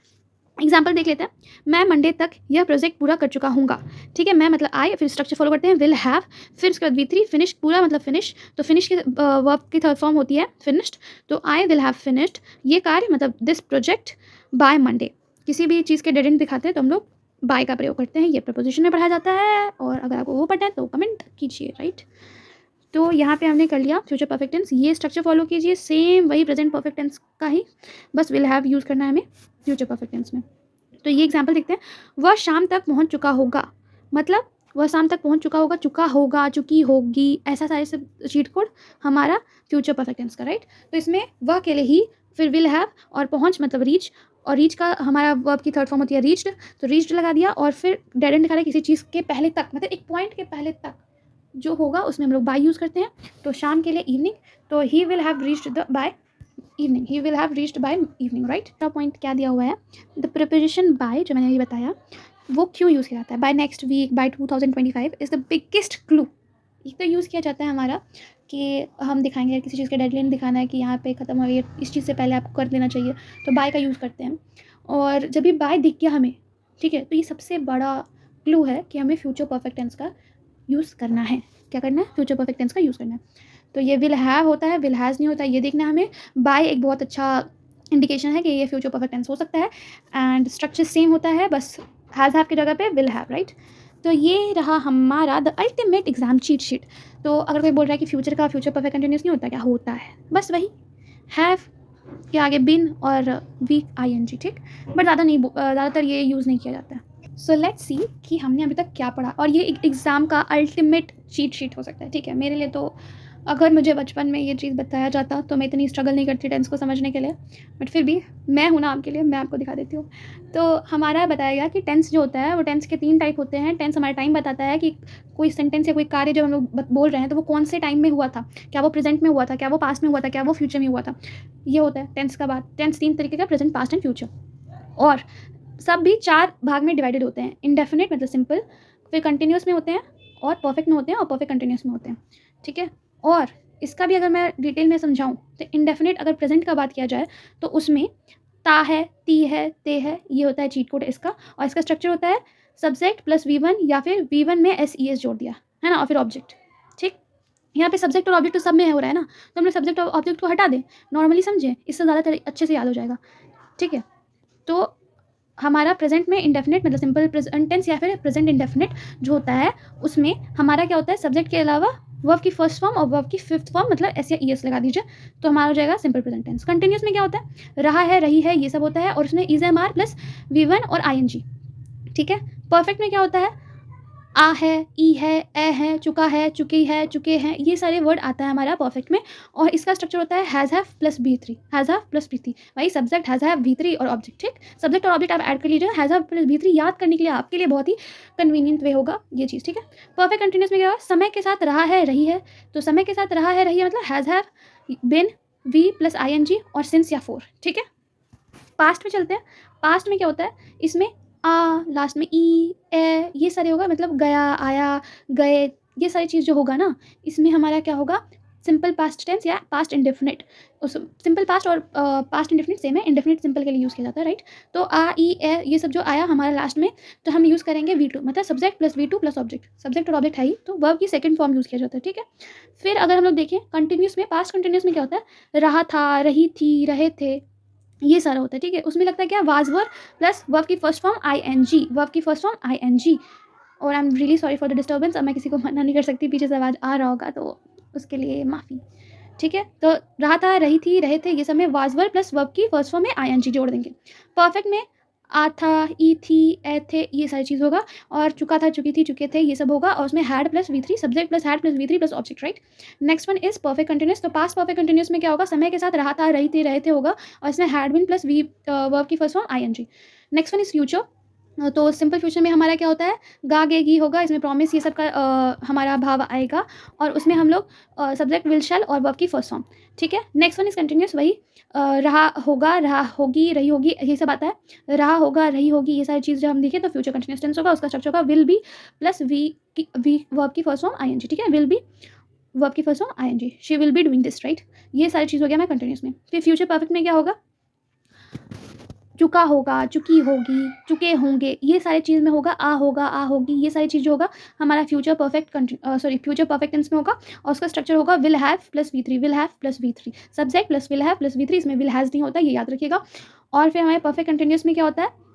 एग्जाम्पल देख लेते हैं। मैं मंडे तक यह प्रोजेक्ट पूरा कर चुका हूँगा। ठीक है, मैं मतलब आई, फिर स्ट्रक्चर फॉलो करते हैं, विल हैव, फिर उसके बाद V3 फिनिश, पूरा मतलब फिनिश, तो फिनिश के वर्ब की थर्ड फॉर्म होती है फिनिश्ड, तो आई विल हैव फिनिश्ड ये कार्य मतलब दिस प्रोजेक्ट बाय मंडे। किसी भी चीज़ के डेडेंट दिखाते हैं तो हम लोग बाय का प्रयोग करते हैं, ये प्रपोजिशन में पढ़ा जाता है, और अगर आपको वो पढ़ना है तो कमेंट कीजिए, राइट। तो यहाँ पे हमने कर लिया फ्यूचर परफेक्ट टेंस, ये स्ट्रक्चर फॉलो कीजिए, सेम वही प्रेजेंट परफेक्ट टेंस का ही, बस विल हैव यूज़ करना है हमें फ्यूचर परफेक्ट टेंस में। तो ये एग्जाम्पल देखते हैं। वह शाम तक पहुंच चुका होगा, मतलब वह शाम तक पहुंच चुका होगा, चुका होगा, चुकी होगी, ऐसा सारे सब चीट कोड हमारा फ्यूचर परफेक्ट टेंस का, राइट। तो इसमें वह के लिए ही, फिर विल हैव, और पहुंच मतलब रीच, और रीच का हमारा वर्ब की थर्ड फॉर्म होती है रीच्ड, तो रीच्ड लगा दिया, और फिर डेडेंट दिखा रहा है किसी चीज़ के पहले तक, मतलब एक पॉइंट के पहले तक जो होगा उसमें हम लोग बाय यूज़ करते हैं। तो शाम के लिए इवनिंग, तो he will have reached the by evening, he will have reached by evening, right. Point क्या दिया हुआ है, द प्रिपोजिशन बाय जो मैंने ये बताया वो क्यों यूज़ किया जाता है, by next week, by 2025 is the biggest clue. एक तो यूज़ किया जाता है हमारा कि हम दिखाएंगे किसी चीज़ का डेडलाइन दिखाना है कि यहाँ पे ख़त्म हो गई, इस चीज़ से पहले आपको कर लेना चाहिए, तो बाय का यूज़ करते हैं। और जब भी बाय दिख गया हमें, ठीक है, तो ये सबसे बड़ा क्लू है कि हमें फ्यूचर परफेक्ट टेंस का यूज़ करना है। क्या करना है, फ्यूचर परफेक्ट टेंस का यूज़ करना है। तो ये विल हैव होता है, विल हैज़ नहीं होता, ये देखना है हमें। बाय एक बहुत अच्छा इंडिकेशन है कि ये फ्यूचर परफेक्ट टेंस हो सकता है, एंड स्ट्रक्चर सेम होता है, बस हैज़ हैव की जगह पे विल हैव, राइट। तो ये रहा हमारा the ultimate exam cheat sheet. तो अगर कोई बोल रहा है कि फ्यूचर का फ्यूचर परफेक्ट कंटिन्यूस नहीं होता, क्या होता है, बस वही हैव के आगे बिन और वी ING, ठीक, बट ज़्यादा नहीं, ज़्यादातर ये यूज़ नहीं किया जाता है। सो लेट्स सी कि हमने अभी तक क्या पढ़ा, और ये एग्ज़ाम का अल्टीमेट चीट शीट हो सकता है, ठीक है। मेरे लिए तो अगर मुझे बचपन में ये चीज़ बताया जाता तो मैं इतनी स्ट्रगल नहीं करती टेंस को समझने के लिए, बट फिर भी मैं हूँ ना आपके लिए, मैं आपको दिखा देती हूँ। तो हमारा बताया गया कि टेंस जो होता है वो टेंस के 3 टाइप होते हैं। टेंस हमारा टाइम बताता है कि कोई सेंटेंस या कोई कार्य जब हम लोग बोल रहे हैं तो वो कौन से टाइम में हुआ था, क्या वो प्रेजेंट में हुआ था, क्या वो पास्ट में हुआ था, क्या वो फ्यूचर में हुआ था, ये होता है टेंस का बात। टेंस 3 तरीके का, प्रेजेंट, पास्ट एंड फ्यूचर, और सब भी 4 भाग में डिवाइडेड होते हैं। इंडेफिनिट मतलब सिंपल, फिर कंटिन्यूस में होते हैं, और परफेक्ट में होते हैं, और परफेक्ट कंटिन्यूस में होते हैं, ठीक है। और इसका भी अगर मैं डिटेल में समझाऊँ तो इंडेफिनिट अगर प्रेजेंट का बात किया जाए तो उसमें ता है, ती है, ते है, ये होता है चीट कोड इसका। और इसका स्ट्रक्चर होता है सब्जेक्ट प्लस V1, या फिर V1 में SES जोड़ दिया है ना, और फिर ऑब्जेक्ट, ठीक। यहाँ पे सब्जेक्ट और ऑब्जेक्ट तो सब में हो रहा है ना, तो हम लोग सब्जेक्ट और ऑब्जेक्ट को हटा दें, नॉर्मली समझें, इससे ज़्यादा अच्छे से याद हो जाएगा, ठीक है। तो हमारा प्रेजेंट में इंडेफिनिट मतलब सिंपल प्रेजेंट टेंस या फिर प्रेजेंट इंडेफिनिट जो होता है, उसमें हमारा क्या होता है, सब्जेक्ट के अलावा वर्ब की फर्स्ट फॉर्म और वर्ब की फिफ्थ फॉर्म, मतलब S या ES लगा दीजिए, तो हमारा हो जाएगा सिंपल प्रेजेंट टेंस। कंटिन्यूस में क्या होता है, रहा है, रही है, ये सब होता है, और उसमें is am are plus V1 और ING, ठीक है। परफेक्ट में क्या होता है, आ है, ई है, ए है, चुका है, चुकी है, चुके हैं, ये सारे वर्ड आता है हमारा परफेक्ट में। और इसका स्ट्रक्चर होता है has have plus B3, has have plus B3, वही सब्जेक्ट हैज़ हैव V3 और ऑब्जेक्ट, ठीक। सब्जेक्ट और ऑब्जेक्ट आप ऐड कर लीजिए, हैज़ हैव प्लस B3 याद करने के लिए आपके लिए बहुत ही कन्वीनियंट वे होगा ये चीज़, ठीक है। परफेक्ट कंटिन्यूस में क्या होगा, समय के साथ रहा है, रही है, तो समय के साथ रहा है, रही है मतलब has have been V plus ING और सिंस या फोर, ठीक है। पास्ट में चलते हैं। पास्ट में क्या होता है, इसमें आ, लास्ट में ई, ए, ये सारे होगा, मतलब गया, आया, गए, ये सारी चीज़ जो होगा ना, इसमें हमारा क्या होगा, सिंपल पास्ट टेंस या पास्ट इंडेफिनिट। उस सिंपल पास्ट और पास्ट इंडेफिनिट सेम है, इंडेफिनिट सिंपल के लिए यूज़ किया जाता है, राइट। तो आ, ई, ए, ये सब जो आया हमारा लास्ट में, तो हम यूज़ करेंगे V2, मतलब subject plus V2 plus object, subject और ऑब्जेक्ट है ही, तो वर्ब की सेकंड फॉर्म यूज़ किया जाता है, ठीक है। फिर अगर हम लोग देखें कंटिन्यूस में, पास्ट कंटिन्यूस में क्या होता है, रहा था, रही थी, रहे थे, ये सारा होता है, ठीक है। उसमें लगता है क्या, वाज वर प्लस वर्ब की फर्स्ट फॉर्म ING, वर्ब की फर्स्ट फॉर्म ING। और I am really sorry for the disturbance, अब मैं किसी को मना नहीं कर सकती, पीछे से आवाज़ आ रहा होगा तो उसके लिए माफ़ी, ठीक है। तो रहा था, रही थी, रहे थे, ये सब में वाज वर प्लस वर्ब की फर्स्ट फॉर्म में ING जोड़ देंगे। परफेक्ट में आ था, ई थी, ए थे, ये सारी चीज़ होगा, और चुका था, चुकी थी, चुके थे, ये सब होगा, और उसमें had plus V3, subject plus had plus V3 plus object, right. Next one is perfect continuous. तो पास्ट परफेक्ट कंटिन्यूस में क्या होगा, समय के साथ रहा था, रही थी, रहे थे होगा, और इसमें हैड बिन प्लस वर्ब की first form ING। Next one is future. तो सिंपल फ्यूचर में हमारा क्या होता है, गा गेगी होगा, इसमें प्रॉमिस ये सब का हमारा भाव आएगा, और उसमें हम लोग सब्जेक्ट विल शैल और वर्ब की फर्स्ट फॉर्म, ठीक है। नेक्स्ट वन इज कंटिन्यूस, वही रहा होगा, रहा होगी, रही होगी, ये सब आता है, रहा होगा, रही होगी, ये सारी चीज़ जब हम देखें तो फ्यूचर कंटिन्यूस टेंस होगा, उसका स्ट्रक्चर होगा will be plus V verb की फर्स्ट फॉर्म ING, ठीक है। विल बी वर्ब की first form ING, she will be doing this, right. ये सारी चीज़ हो गया मैं कंटिन्यूस में। फिर फ्यूचर परफेक्ट में क्या होगा, चुका होगा, चुकी होगी, चुके होंगे, ये सारी चीज़ में होगा आ होगा, आ होगी, ये सारी चीज़ जो होगा हमारा फ्यूचर परफेक्ट टेंस में होगा। और उसका स्ट्रक्चर होगा विल हैव प्लस वी3, विल हैव प्लस वी3, subject plus will have plus वी3, इसमें विल हैज़ नहीं होता, ये याद रखिएगा। और फिर हमारे परफेक्ट कंटिन्यूस में क्या होता है,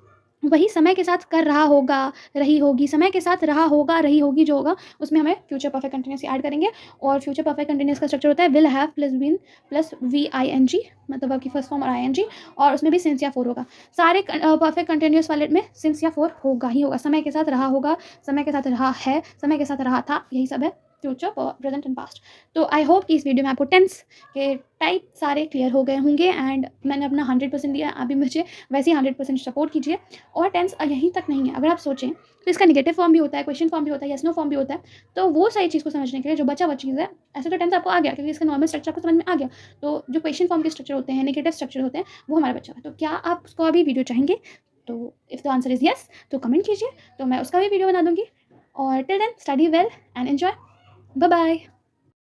वही समय के साथ कर रहा होगा, रही होगी, समय के साथ रहा होगा, रही होगी जो होगा उसमें हमें फ्यूचर परफेक्ट कंटिन्यूस ऐड करेंगे। और फ्यूचर परफेक्ट कंटिन्यूस का स्ट्रक्चर होता है will have plus been plus V I N G, मतलब आपकी फर्स्ट फॉर्म और आई एन जी, और उसमें भी सिंस या फोर होगा। सारे परफेक्ट कंटिन्यूस वाले में सिंस या फोर होगा ही होगा, समय के साथ रहा होगा, समय के साथ रहा है, समय के साथ रहा था, यही सब है फ्यूचर, प्रेजेंट एंड पास्ट। तो आई होप कि इस वीडियो में आपको टेंस के टाइप सारे क्लियर हो गए होंगे एंड मैंने अपना 100% दिया। अभी मुझे वैसे ही 100% सपोर्ट कीजिए। और टेंस यहीं तक नहीं है, अगर आप सोचें तो इसका नेगेटिव फॉर्म भी होता है, क्वेश्चन फॉर्म भी होता है, यस नो फॉर्म भी होता है। तो वो सारी चीज़ को समझने के लिए जो बचा हुआ चीज़ है, ऐसे तो टेंस आपको आ गया क्योंकि इसका नॉर्मल स्ट्रक्चर आपको समझ में आ गया। तो जो क्वेश्चन फॉर्म के स्ट्रक्चर होते हैं, नेगेटिव स्ट्रक्चर होते हैं, वो हमारा बचा हुआ है। तो क्या आप उसको अभी वीडियो चाहेंगे? तो if the answer is yes तो कमेंट कीजिए, तो मैं उसका भी वीडियो बना दूँगी। और till then study well and enjoy. Bye bye.